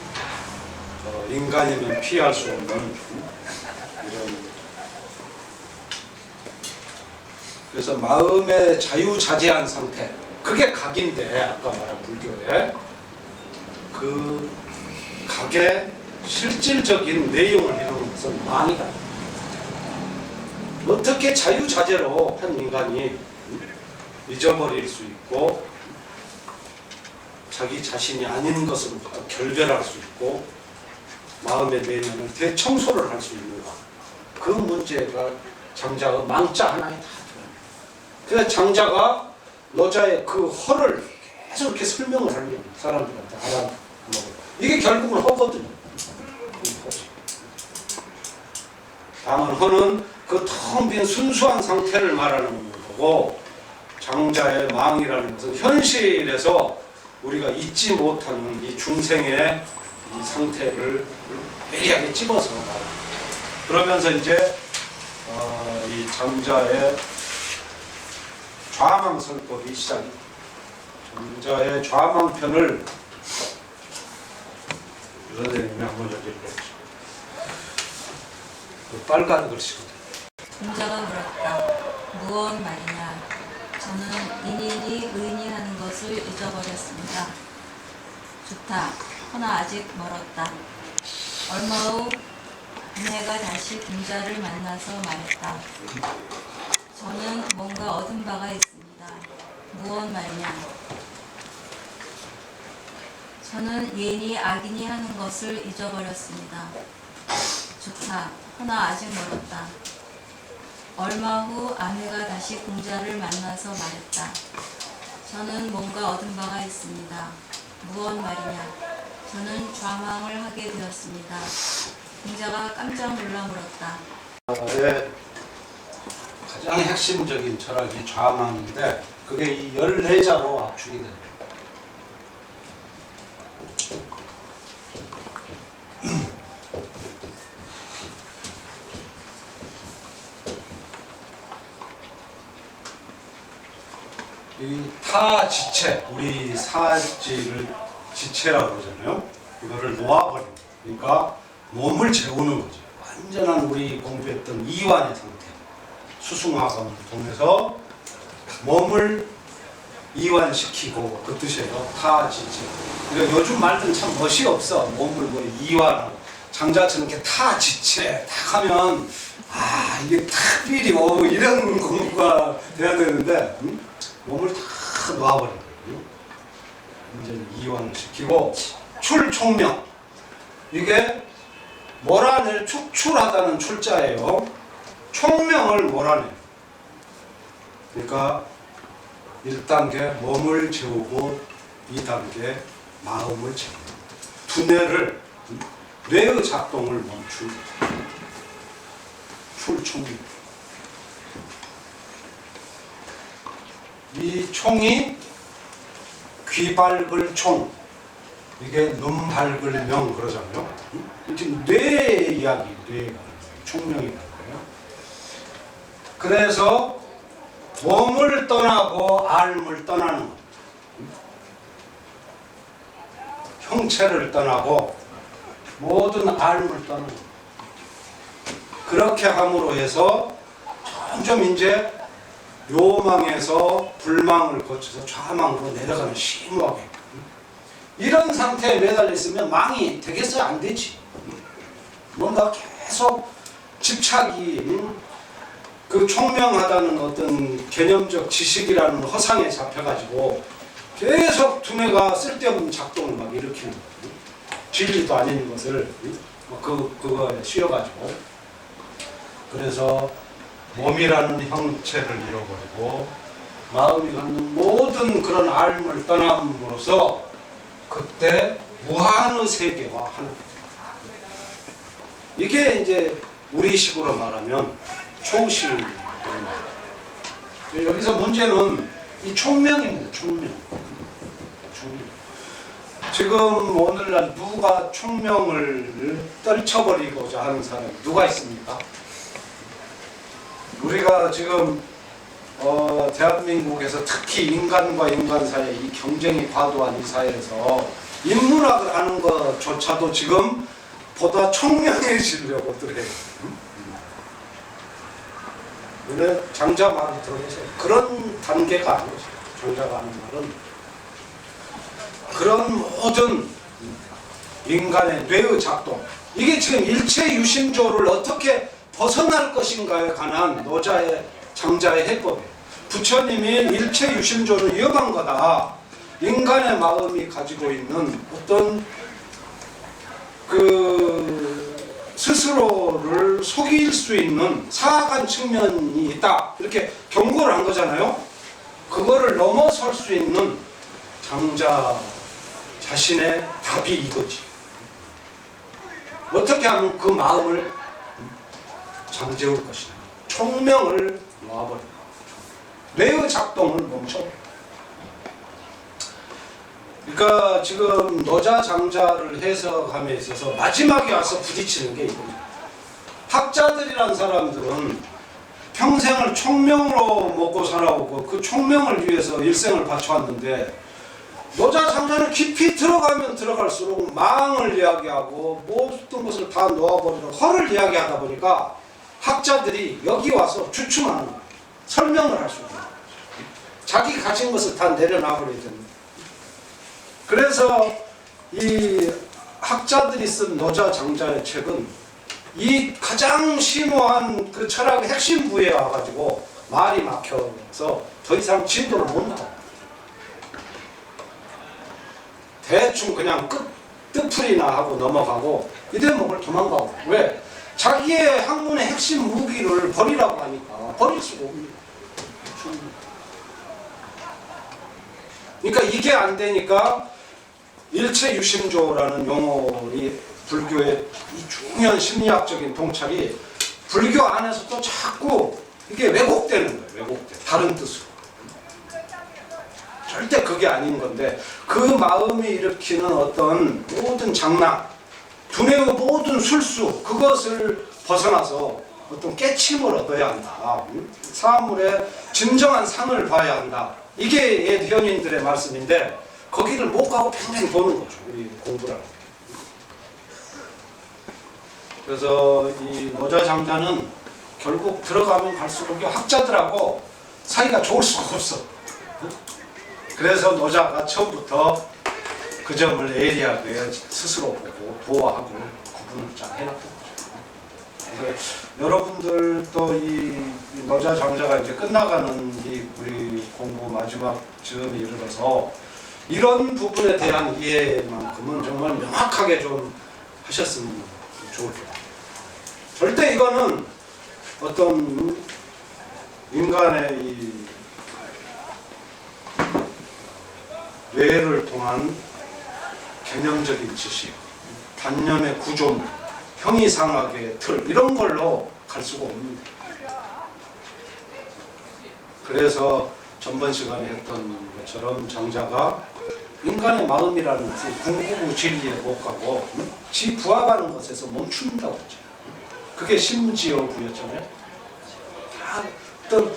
인간이면 피할 수 없는 이런, 그래서 마음의 자유자재한 상태, 그게 각인데 아까 말한 불교에 그 각의 실질적인 내용을 이루는 것은 망이다. 어떻게 자유자재로 한 인간이 잊어버릴 수 있고 자기 자신이 아닌 것으로부터 결별할 수 있고 마음의 내면을 대청소를 할 수 있는가. 그 문제가 장자가 망자 하나에 다 들어요. 그래서 장자가 여자의 그 허를 계속 이렇게 설명을 하는 거예요. 사람들한테 알아먹어. 이게 결국은 허거든요. 다만 허는 그 텅 빈 순수한 상태를 말하는 거고, 장자의 망이라는 것은 현실에서 우리가 잊지 못하는 이 중생의 이 상태를 예리하게 찝어서 말합니다. 그러면서 이제 이 장자의 좌망설법이 시작입니다. 장자의 좌망편을 선생님이 한번 여쭤보겠습니다. 빨간 글씨거든요. 공자가 물었다. 무엇 말이냐? 저는 인인이 의인이 하는 것을 잊어버렸습니다. 좋다. 허나 아직 멀었다. 얼마 후 아내가 다시 공자를 만나서 말했다. 저는 뭔가 얻은 바가 있습니다. 무엇 말이냐? 저는 예인이 악인이 하는 것을 잊어버렸습니다. 좋다. 허나 아직 멀었다. 얼마 후 아내가 다시 공자를 만나서 말했다. 저는 뭔가 얻은 바가 있습니다. 무엇 말이냐? 저는 좌망을 하게 되었습니다. 공자가 깜짝 놀라 물었다. 네, 가장 핵심적인 철학이 좌망인데 그게 이 14자로 압축이 됩니다. 이 타지체, 우리 사지를 지체라고 그러잖아요. 이거를 놓아버리고, 그러니까 몸을 재우는 거죠. 완전한 우리 공부했던 이완의 상태, 수승화감을 통해서 몸을 이완시키고 그 뜻이에요. 타지체. 그러니까 요즘 말들은 참 멋이 없어. 몸을 뭐 이완하고 장자처럼 이렇게 타지체 딱 하면 아 이게 특별히 이런 공부가 돼야 되는데 몸을 다 놓아버리는 거예요. 완전히 이완을 시키고 출총명, 이게 몰아낼 축출하다는 출자예요. 총명을 몰아내. 그러니까 1단계 몸을 재우고 2단계 마음을 재우고 두뇌를 뇌의 작동을 멈추는 출총명. 이 총이 귀 밝을 총, 이게 눈 밝을 명 그러잖아요. 지금 뇌 이야기, 뇌가 총명이라는 거예요. 그래서 몸을 떠나고 삶을 떠나는 것, 형체를 떠나고 모든 삶을 떠나는 것. 그렇게 함으로 해서 점점 이제 요망에서 불망을 거쳐서 좌망으로 내려가는 심오하게 이런 상태에 매달려 있으면 망이 되겠어요? 안 되지. 뭔가 계속 집착이 그 총명하다는 어떤 개념적 지식이라는 허상에 잡혀가지고 계속 두뇌가 쓸데없는 작동을 막 일으키는 거예요. 진리도 아닌 것을 그거에 씌워가지고 그래서 몸이라는 형체를 잃어버리고 마음이 갖는 모든 그런 삶을 떠남으로써 그때 무한의 세계와 하는 거죠. 이게 이제 우리식으로 말하면 초실. 여기서 문제는 이 총명입니다. 총명. 지금 오늘날 누가 총명을 떨쳐버리고자 하는 사람이 누가 있습니까? 우리가 지금 대한민국에서 특히 인간과 인간 사이에 이 경쟁이 과도한 이 사회에서 인문학을 하는 것조차도 지금 보다 총명해지려고들 해요. 근데 장자 말을 들어보세요. 그런 단계가 아니죠. 장자가 하는 말은 그런 모든 인간의 뇌의 작동, 이게 지금 일체 유심조를 어떻게 벗어날 것인가에 관한 노자의 장자의 해법이에요. 부처님이 일체 유심조를 위협한 거다. 인간의 마음이 가지고 있는 어떤 그 스스로를 속일 수 있는 사악한 측면이 있다. 이렇게 경고를 한 거잖아요. 그거를 넘어설 수 있는 장자 자신의 답이 이거지. 어떻게 하면 그 마음을 잠재울 것이냐. 총명을 놓아버린다. 뇌의 작동을 멈춰. 그러니까 지금 노자 장자를 해석함에 있어서 마지막에 와서 부딪히는 게 이겁니다. 학자들이란 사람들은 평생을 총명으로 먹고 살아오고 그 총명을 위해서 일생을 바쳐왔는데 노자 장자는 깊이 들어가면 들어갈수록 망을 이야기하고 모든 것을 다 놓아버리는 허를 이야기하다 보니까 학자들이 여기 와서 주춤하는 거예요. 설명을 할 수 없는 거예요. 자기 가진 것을 다 내려놔버려야 됩니다. 그래서 이 학자들이 쓴 노자 장자의 책은 이 가장 심오한 그 철학의 핵심 부에 와가지고 말이 막혀서 더 이상 진도를 못 나가. 대충 그냥 뜻풀이나 하고 넘어가고 이 대목을 도망가고. 왜? 자기의 학문의 핵심 무기를 버리라고 하니까 버릴 수가 없는 거예요. 그러니까 이게 안 되니까 일체유심조라는 용어이 불교의 이 중요한 심리학적인 통찰이 불교 안에서도 자꾸 이게 왜곡되는 거예요. 왜곡돼. 다른 뜻으로. 절대 그게 아닌 건데 그 마음이 일으키는 어떤 모든 장난, 두뇌의 모든 술수, 그것을 벗어나서 어떤 깨침을 얻어야 한다. 사물의 진정한 상을 봐야 한다. 이게 옛 현인들의 말씀인데 거기를 못 가고 팽팽 도는 거죠. 우리 공부를. 그래서 이 노자장자는 결국 들어가면 갈수록 학자들하고 사이가 좋을 수가 없어. 그래서 노자가 처음부터 그 점을 예리하게 스스로 보고 보호하고 구분을 잘 해놨던 거죠. 여러분들도 이 노자장자가 이제 끝나가는 이 우리 공부 마지막 즈음에 이르러서 이런 부분에 대한 이해만큼은 정말 명확하게 좀 하셨으면 좋을 거예요. 절대 이거는 어떤 인간의 이 뇌를 통한 개념적인 지식, 단념의 구조, 형이상학의 틀 이런 걸로 갈 수가 없습니다. 그래서 전번 시간에 했던 것처럼 장자가 인간의 마음이라는 궁구부 진리에 못 가고 지 부합하는 것에서 멈춘다고 했죠. 그게 심지어부였잖아요. 다 어떤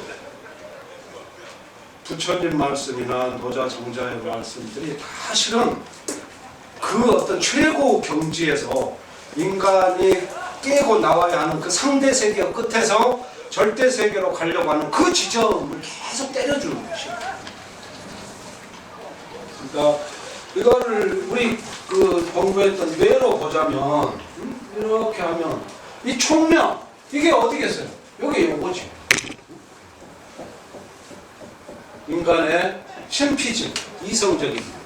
부처님 말씀이나 노자 장자의 말씀들이 다 실은 그 어떤 최고 경지에서 인간이 깨고 나와야 하는 그 상대 세계 끝에서 절대 세계로 가려고 하는 그 지점을 계속 때려주는 것이에요. 그러니까 이거를 우리 그 공부했던 뇌로 보자면 이렇게 하면 이 총명 이게 어디겠어요? 여기 요거지. 인간의 심피질, 이성적인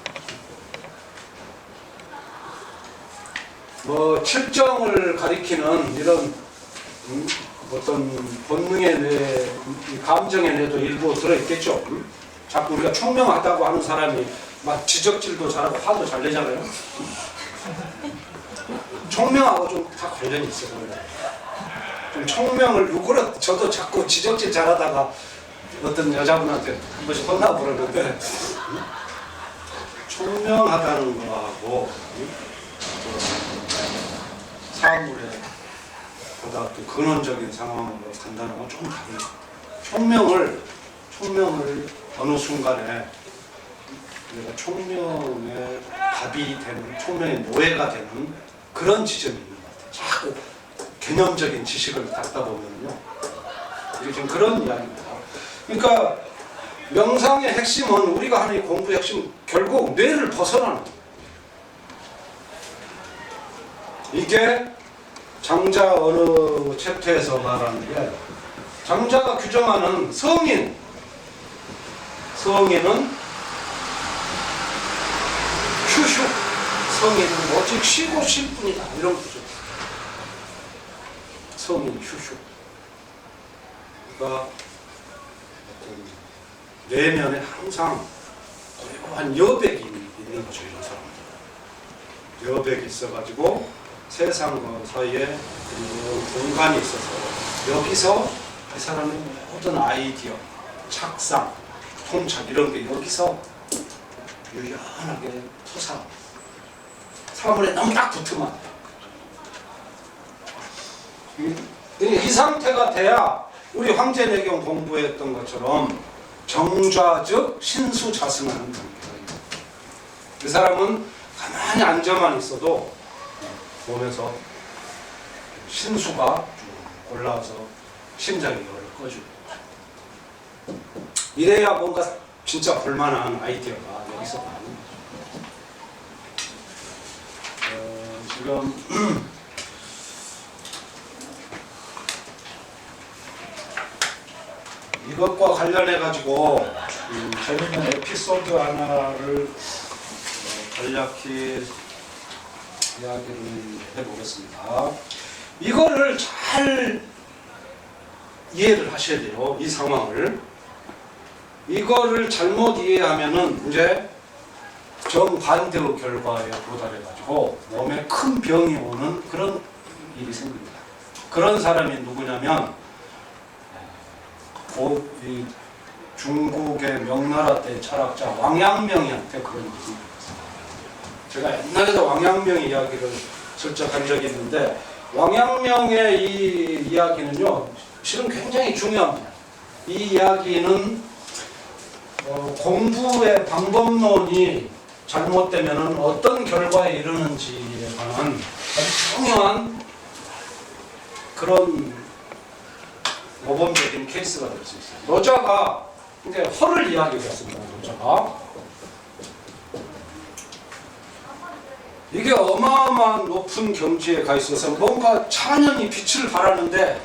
뭐 칠정을 가리키는 이런 어떤 본능의 뇌, 감정의 뇌도 일부 들어있겠죠. 자꾸 우리가 총명하다고 하는 사람이 막 지적질도 잘하고 화도 잘 내잖아요. 총명하고 좀 다 관련이 있어요. 좀 총명을 누구라 저도 자꾸 지적질 잘하다가 어떤 여자분한테 한 번씩 혼나고 그러는데 총명하다는 거하고 사물에 보다 또 근원적인 상황으로 간다는 건 좀 다르죠. 총명을 어느 순간에 우리가 총명의 답이 되는, 총명의 노예가 되는 그런 지점이 있는 것 같아요. 자꾸 개념적인 지식을 갖다 보면요. 이게 지금 그런 이야기입니다. 그러니까 명상의 핵심은 우리가 하는 이 공부의 핵심은 결국 뇌를 벗어나는 거예요. 이게 장자 어느 챕터에서 말하는 게 장자가 규정하는 성인은 휴식, 성인은 오직 쉬고 쉴 뿐이다 이런 거죠. 성인 휴식. 그러니까 내면에 항상 고요한 여백이 있는 거죠. 이런 사람들 여백이 있어가지고 세상과 사이에 공간이 있어서 여기서 이 사람의 모든 아이디어, 착상, 통찰 이런 게 여기서 유연하게 솟아 사물에 너무 딱 붙으면 이 상태가 돼야 우리 황제내경 공부했던 것처럼 정좌즉 신수자승하는 단계예요. 그 사람은 가만히 앉아만 있어도 몸에서 신수가 쭉 올라와서 심장이 열을 꺼주고 이래야 뭔가 진짜 볼만한 아이디어가 여기서 나오는 거죠. 지금 이것과 관련해 가지고 재밌는 에피소드 하나를 간략히 이야기를 해보겠습니다. 이거를 잘 이해를 하셔야 돼요. 이 상황을. 이거를 잘못 이해하면은 이제 정반대의 결과에 도달해 가지고 몸에 큰 병이 오는 그런 일이 생깁니다. 그런 사람이 누구냐면 이 중국의 명나라 때 철학자 왕양명이한테 그런 일이 생겼어요. 제가 옛날에도 왕양명 이야기를 슬쩍 한 적이 있는데 왕양명의 이 이야기는요 실은 굉장히 중요합니다. 이 이야기는 공부의 방법론이 잘못되면 어떤 결과에 이르는지에 관한 아주 중요한 그런 모범적인 케이스가 될 수 있어요. 노자가 이제 허를 이야기했습니다. 노자가 이게 어마어마한 높은 경지에 가 있어서 뭔가 찬연히 빛을 발하는데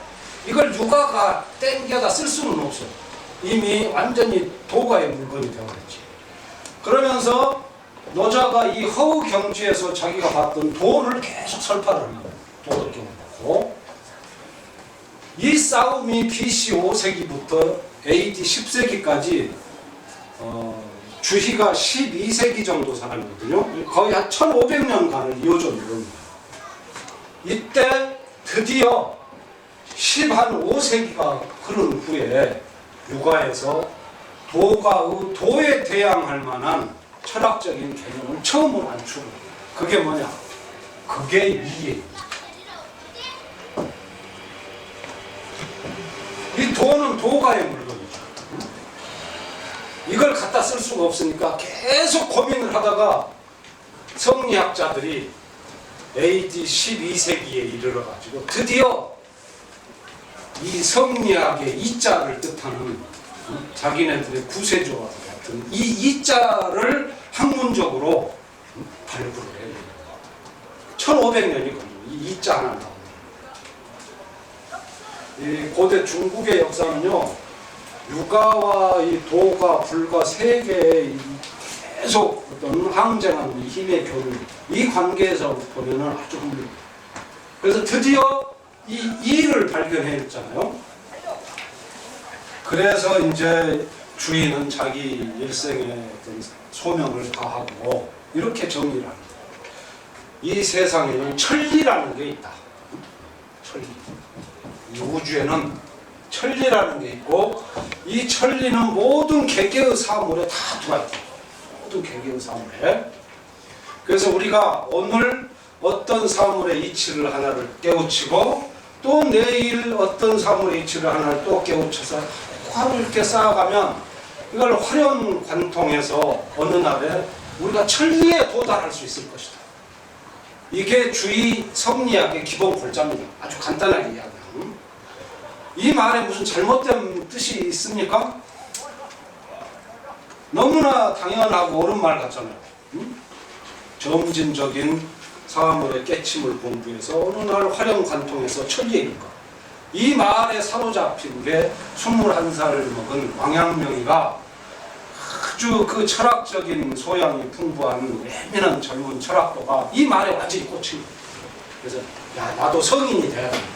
이걸 누가가 땡겨다 쓸 수는 없어요. 이미 완전히 도가의 물건이 되어버렸지. 그러면서 노자가 이 허우 경지에서 자기가 봤던 도를 계속 설파를 하는 거예요. 도를 경험하고 이 싸움이 BC 5세기부터 AD 10세기까지 주희가 12세기 정도 사람이거든요. 거의 한 1500년간을 이어졌는 겁니다. 이때 드디어 15세기가 흐른 후에 유가에서 도에 대항할 만한 철학적인 개념을 처음으로 안추고 그게 뭐냐? 그게 이해입니다. 이 도는 도가의 물건이죠. 이걸 갖다 쓸 수가 없으니까 계속 고민을 하다가 성리학자들이 AD 12세기에 이르러가지고 드디어 이 성리학의 이자를 뜻하는 자기네들의 구세주와 같은 이 이자를 학문적으로 발굴을 해요. 1500년이 걸려요. 이 이자 하나 나옵니다. 이 고대 중국의 역사는요, 유가와 이 도가, 불가 세 개의 계속 어떤 항쟁하는 이 힘의 교류, 이 관계에서 보면은 아주 흥미롭습니다. 그래서 드디어 이 이를 발견했잖아요. 그래서 이제 주인은 자기 일생의 어떤 소명을 다하고 이렇게 정리를 합니다. 이 세상에는 천리라는 게 있다. 천리. 이 우주에는 천리라는 게 있고 이 천리는 모든 개개의 사물에 다 들어와 있다. 모든 개개의 사물에. 그래서 우리가 오늘 어떤 사물의 이치를 하나를 깨우치고 또 내일 어떤 사물의 이치를 하나를 또 깨우쳐서 하루 이렇게 쌓아가면 이걸 화려한 관통해서 어느 날에 우리가 천리에 도달할 수 있을 것이다. 이게 주의 성리학의 기본 골자입니다. 아주 간단하게 이야기하면. 이 말에 무슨 잘못된 뜻이 있습니까? 너무나 당연하고 옳은 말 같잖아요. 점진적인 사물의 깨침을 공부해서 어느 날 화려한 관통해서 천리에 있는 것. 이 말에 사로잡힌 게 21살을 먹은 왕양명이가 아주 그 철학적인 소양이 풍부한 예민한 젊은 철학도가 이 말에 완전히 꽂힌 거예요. 그래서 야, 나도 성인이 돼야 된다.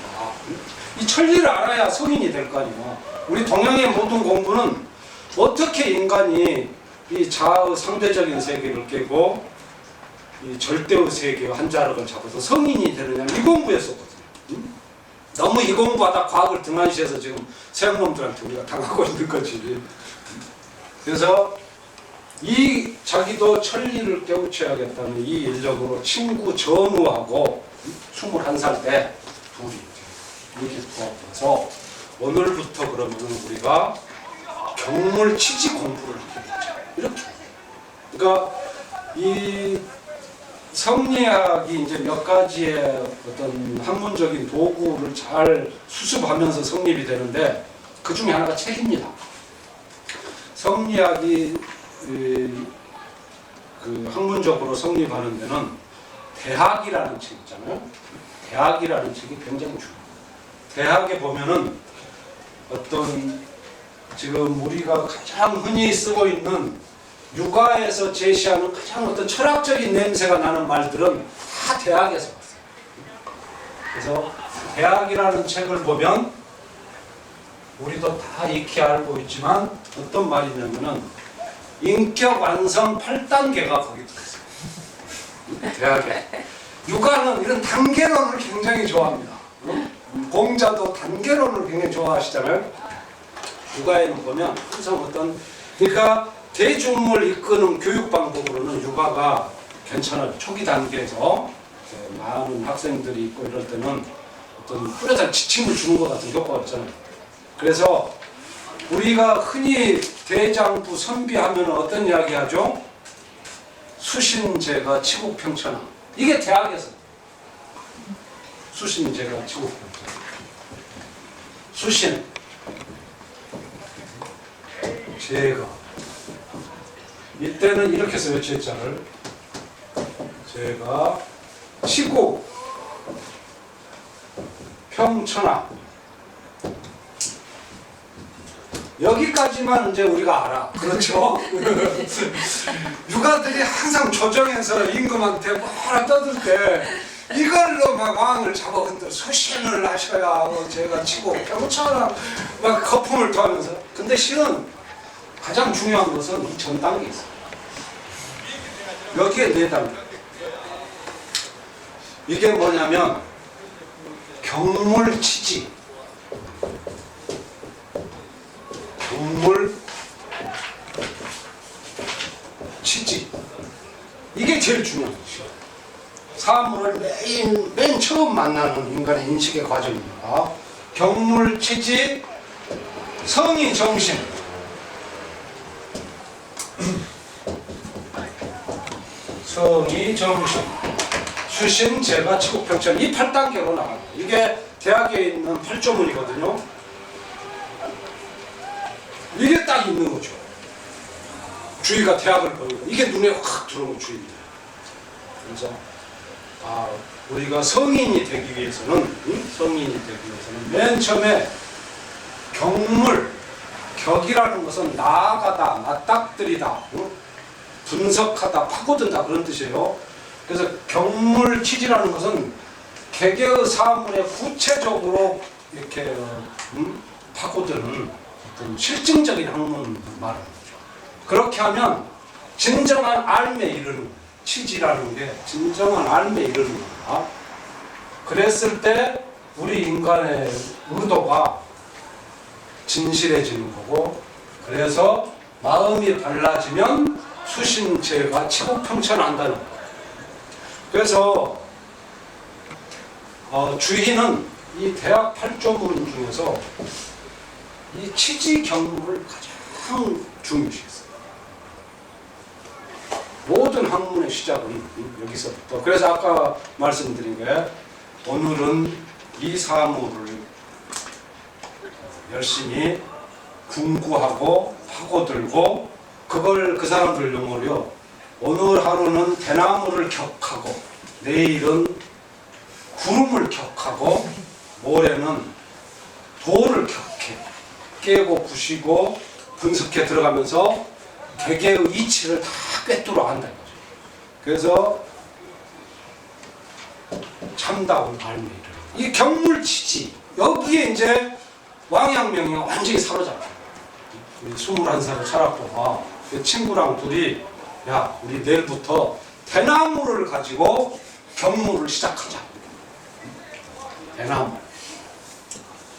이 천리를 알아야 성인이 될 거 아니에요. 우리 동양의 모든 공부는 어떻게 인간이 이 자아의 상대적인 세계를 깨고 이 절대의 세계의 한 자락을 잡아서 성인이 되느냐 이 공부였었거든요. 너무 이 공부하다 과학을 등한시해서 지금 세학놈들한테 우리가 당하고 있는 거지. 그래서 이 자기도 천리를 깨우쳐야겠다는 이 인력으로 친구 전우하고 21살 때 둘이 이렇게 도와서 오늘부터 그러면 우리가 경물 취지 공부를 하게 되죠. 이렇게. 그러니까 이 성리학이 이제 몇 가지의 어떤 학문적인 도구를 잘 수습하면서 성립이 되는데 그 중에 하나가 책입니다. 성리학이 그 학문적으로 성립하는 데는 대학이라는 책 있잖아요. 대학이라는 책이 굉장히 중요해요. 대학에 보면은 어떤 지금 우리가 가장 흔히 쓰고 있는 육아에서 제시하는 가장 어떤 철학적인 냄새가 나는 말들은 다 대학에서 왔어요. 그래서 대학이라는 책을 보면 우리도 다 익히 알고 있지만 어떤 말이냐면은 인격 완성 8단계가 거기 있어요. 대학에. 육아는 이런 단계론을 굉장히 좋아합니다. 공자도 단계론을 굉장히 좋아하시잖아요. 육아에는 보면 항상 어떤, 그러니까 대중을 이끄는 교육 방법으로는 육아가 괜찮아요. 초기 단계에서 많은 학생들이 있고 이럴 때는 어떤 뚜렷한 지침을 주는 것 같은 효과가 있잖아요. 그래서 우리가 흔히 대장부 선비하면 어떤 이야기 하죠? 수신제가 치국평천하. 이게 대학에서 수신제가 치국평천하. 수신 제가 이때는 이렇게 써요. 제자를 제가 치국 평천하. 여기까지만 이제 우리가 알아. 그렇죠? 육아들이 항상 조정해서 임금한테 뭐라 떠들 때 이걸로 막 왕을 잡아 흔들 수신을 하셔야 하고 제가 치고 평천하 막 거품을 토하면서. 근데 실은 가장 중요한 것은 이 전 단계에 있어요. 여기에 4단계. 이게 뭐냐면 경물치지, 경물 치지, 이게 제일 중요한 것이에요. 사물을 맨 처음 만나는 인간의 인식의 과정입니다. 경물 치지, 성의 정신. 성의 정신, 수신, 제가, 치국평천, 이 8단계로 나가요. 이게 대학에 있는 8조문이거든요. 이게 딱 있는 거죠. 주의가 대학을 보니까 이게 눈에 확 들어오는 주의입니다. 그래서 우리가 성인이 되기 위해서는 맨 처음에 경물, 격이라는 것은 나아가다, 맞닥뜨리다, 분석하다, 파고든다, 그런 뜻이에요. 그래서 경물치지라는 것은 개개의 사물에 구체적으로 이렇게 파고드는 어떤 실증적인 학문을 말하는 거죠. 그렇게 하면 진정한 알매 이르는, 치지라는 게 진정한 알매 이르는 겁니다. 그랬을 때 우리 인간의 의도가 진실해지는 거고, 그래서 마음이 달라지면 수신제가 치국평천한다는 거예요. 그래서 주희는 이 대학 8조문 중에서 이 치지 경물을 가장 중요시했어요. 모든 학문의 시작은 여기서부터. 그래서 아까 말씀드린 게 오늘은 이 사물을 열심히 궁구하고 파고들고, 그걸 그 사람들 용어로요, 오늘 하루는 대나무를 격하고 내일은 구름을 격하고 모레는 돌을 격해 깨고 부시고 분석해 들어가면서 개개의 이치를 다 꿰뚫어 한다는 거죠. 그래서 참다운 발매를, 이 경물치지, 여기에 이제 왕양명이 완전히 사로잡혀. 우리 21살을 살았고 그 친구랑 둘이, 야, 우리 내일부터 대나무를 가지고 경무를 시작하자. 대나무.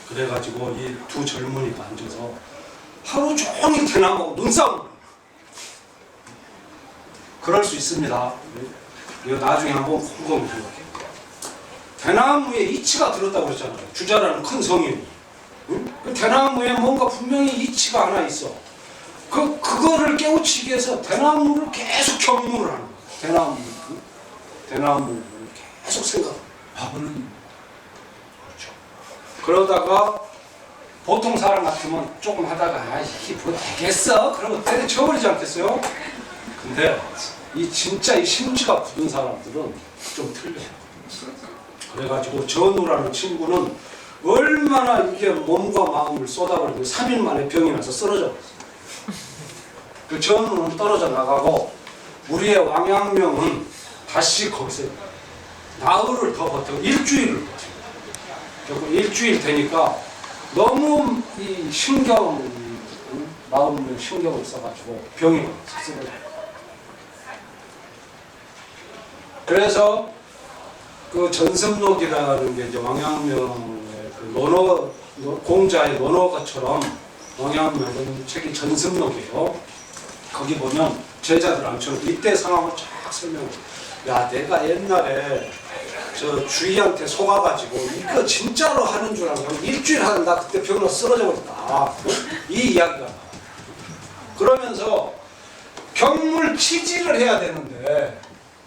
그래가지고 이 두 젊은이가 앉아서 하루 종일 대나무하고 눈싸움. 그럴 수 있습니다. 이거 나중에 한번 곰곰이 생각해. 대나무에 이치가 들었다고 그랬잖아요. 주자라는 큰 성인이. 응? 그 대나무에 뭔가 분명히 이치가 하나 있어. 그거를 깨우치기 위해서 대나무를 계속 경무를 하는 거예요. 대나무를 계속 생각하는 거예요. 그렇죠. 그러다가 보통 사람 같으면 조금 하다가 이게 뭐 되겠어? 그러고 때려쳐버리지 않겠어요? 근데 진짜 이 심지가 굳은 사람들은 좀 틀려요. 그래가지고 전우라는 친구는 얼마나 이게 몸과 마음을 쏟아버리고 3일 만에 병이 나서 쓰러져 버렸어요. 그 전우는 떨어져 나가고 우리의 왕양명은 다시 거기서 나흘을 더 버티고 일주일을 버티고 결국 일주일 되니까 너무 이 마음을 신경을 써가지고 병이 왔어요. 쓰러져. 그래서 그 전습록이라는 게 이제 왕양명의 그 공자의 논어가처럼 왕양명은 책이 전습록이에요. 거기 보면 제자들 앉혀놓고 이때 상황을 쫙 설명해. 야, 내가 옛날에 저 주희한테 속아가지고 이거 진짜로 하는 줄 알고 일주일 하는 나 그때 병으로 쓰러져 버렸다. 이 이야기가. 그러면서 경물 치지를 해야 되는데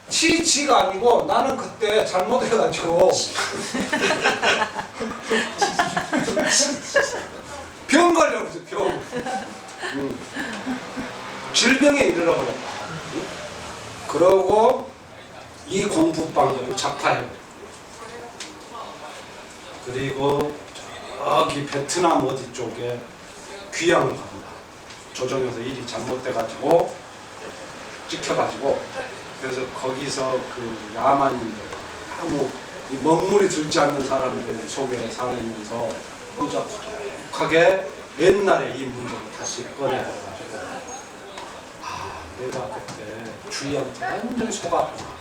치지가 아니고 나는 그때 잘못해가지고 병 걸려버렸어. 병. 질병에 이르러 버렸다. 그러고 이 공부방법을 작파해. 그리고 저기 베트남 어디 쪽에 귀향을 갑니다. 조정에서 일이 잘못돼가지고 찍혀가지고 그래서 거기서 그 야만인들 아무 먹물이 들지 않는 사람들 속에 살면서 혼자 부족하게 옛날에 이 문제를 다시 꺼내가지고 내가 그때 주희한테 완전히 속았구나.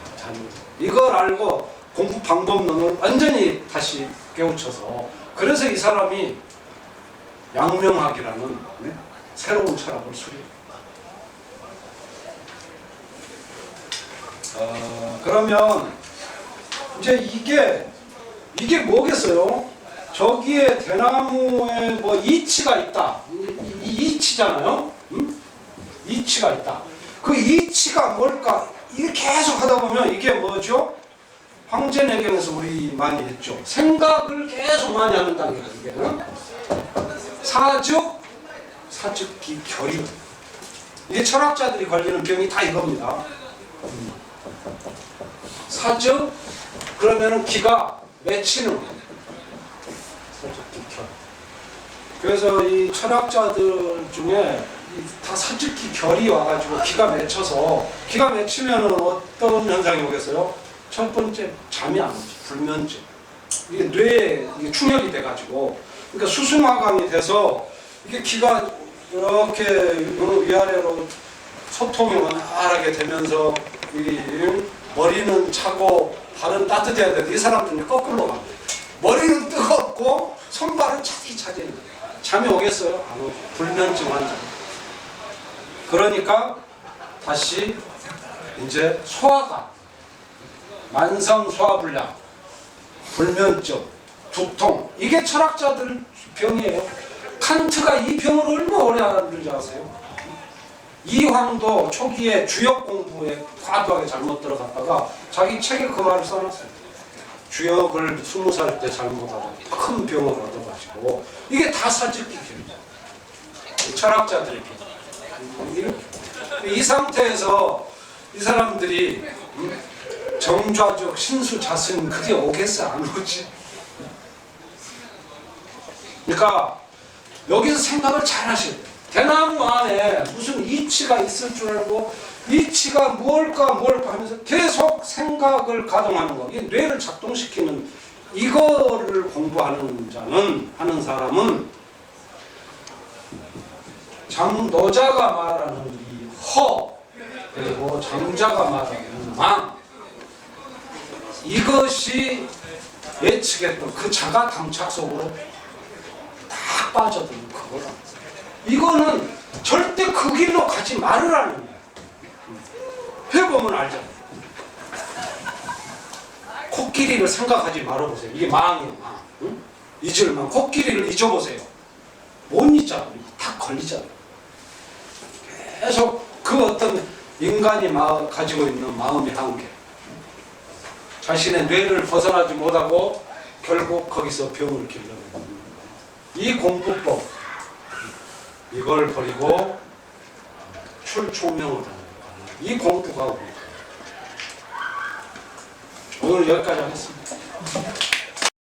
이걸 알고 공부 방법론을 완전히 다시 깨우쳐서 그래서 이 사람이 양명학이라는 새로운 철학을 수립. 그러면 이제 이게 뭐겠어요? 저기에 대나무에 뭐 이치가 있다. 이 이치잖아요. 응? 이치가 있다. 그 이치가 뭘까? 이게 계속 하다 보면 이게 뭐죠? 황제내경에서 우리 많이 했죠. 생각을 계속 많이 한다는 게 이게. 응? 사즉기 결유. 이게 철학자들이 걸리는 병이 다 이겁니다. 사즉 그러면은 기가 맺히는 거예요. 사즉기 결. 그래서 이 철학자들 중에 다 사즉기 결이 와가지고 기가 맺혀서 기가 맺히면은 어떤 현상이 오겠어요? 첫 번째 잠이 안 오지. 불면증. 이게 뇌에 이게 충혈이 돼가지고 그러니까 수승화강이 돼서 이게 기가 이렇게 위아래로 소통이 원활하게 되면서 이 머리는 차고 발은 따뜻해야 되는데 이 사람들은 거꾸로 가. 머리는 뜨겁고 손발은 차디차디. 잠이 오겠어요? 안 오죠. 불면증 환자. 그러니까 다시 이제 소화가 만성 소화불량, 불면증, 두통 이게 철학자들 병이에요. 칸트가 이 병을 얼마나 오래 앓는지 아세요? 이황도 초기에 주역 공부에 과도하게 잘못 들어갔다가 자기 책에 그 말을 써놨어요. 주역을 20살 때 잘못하다 큰 병을 얻어가지고 이게 다 사직기 병이죠. 철학자들의 병. 이 상태에서 이 사람들이 정좌적 신수자승 그게 오겠어 안 오지? 그러니까 여기서 생각을 잘 하셔야 돼요. 대나무 안에 무슨 이치가 있을 줄 알고 이치가 뭘까 하면서 계속 생각을 가동하는 거. 이 뇌를 작동시키는 이거를 공부하는 자는 하는 사람은 장노자가 말하는 이 허 그리고 장자가 말하는 망 이것이 예측했던 그 자가 당착 속으로 다 빠져드는 그거다. 이거는 절대 그 길로 가지 말으라는 거야. 해보면 알잖아. 코끼리를 생각하지 말아보세요. 이게 망이에요. 망. 응? 잊을만 코끼리를 잊어보세요. 못 잊잖아. 다 걸리잖아. 계속 그 어떤 인간이 가지고 있는 마음의 한계 자신의 뇌를 벗어나지 못하고 결국 거기서 병을 길러내는 이 공부법 이걸 버리고 출초명을 하는 이 공부가 오늘 여기까지 하겠습니다.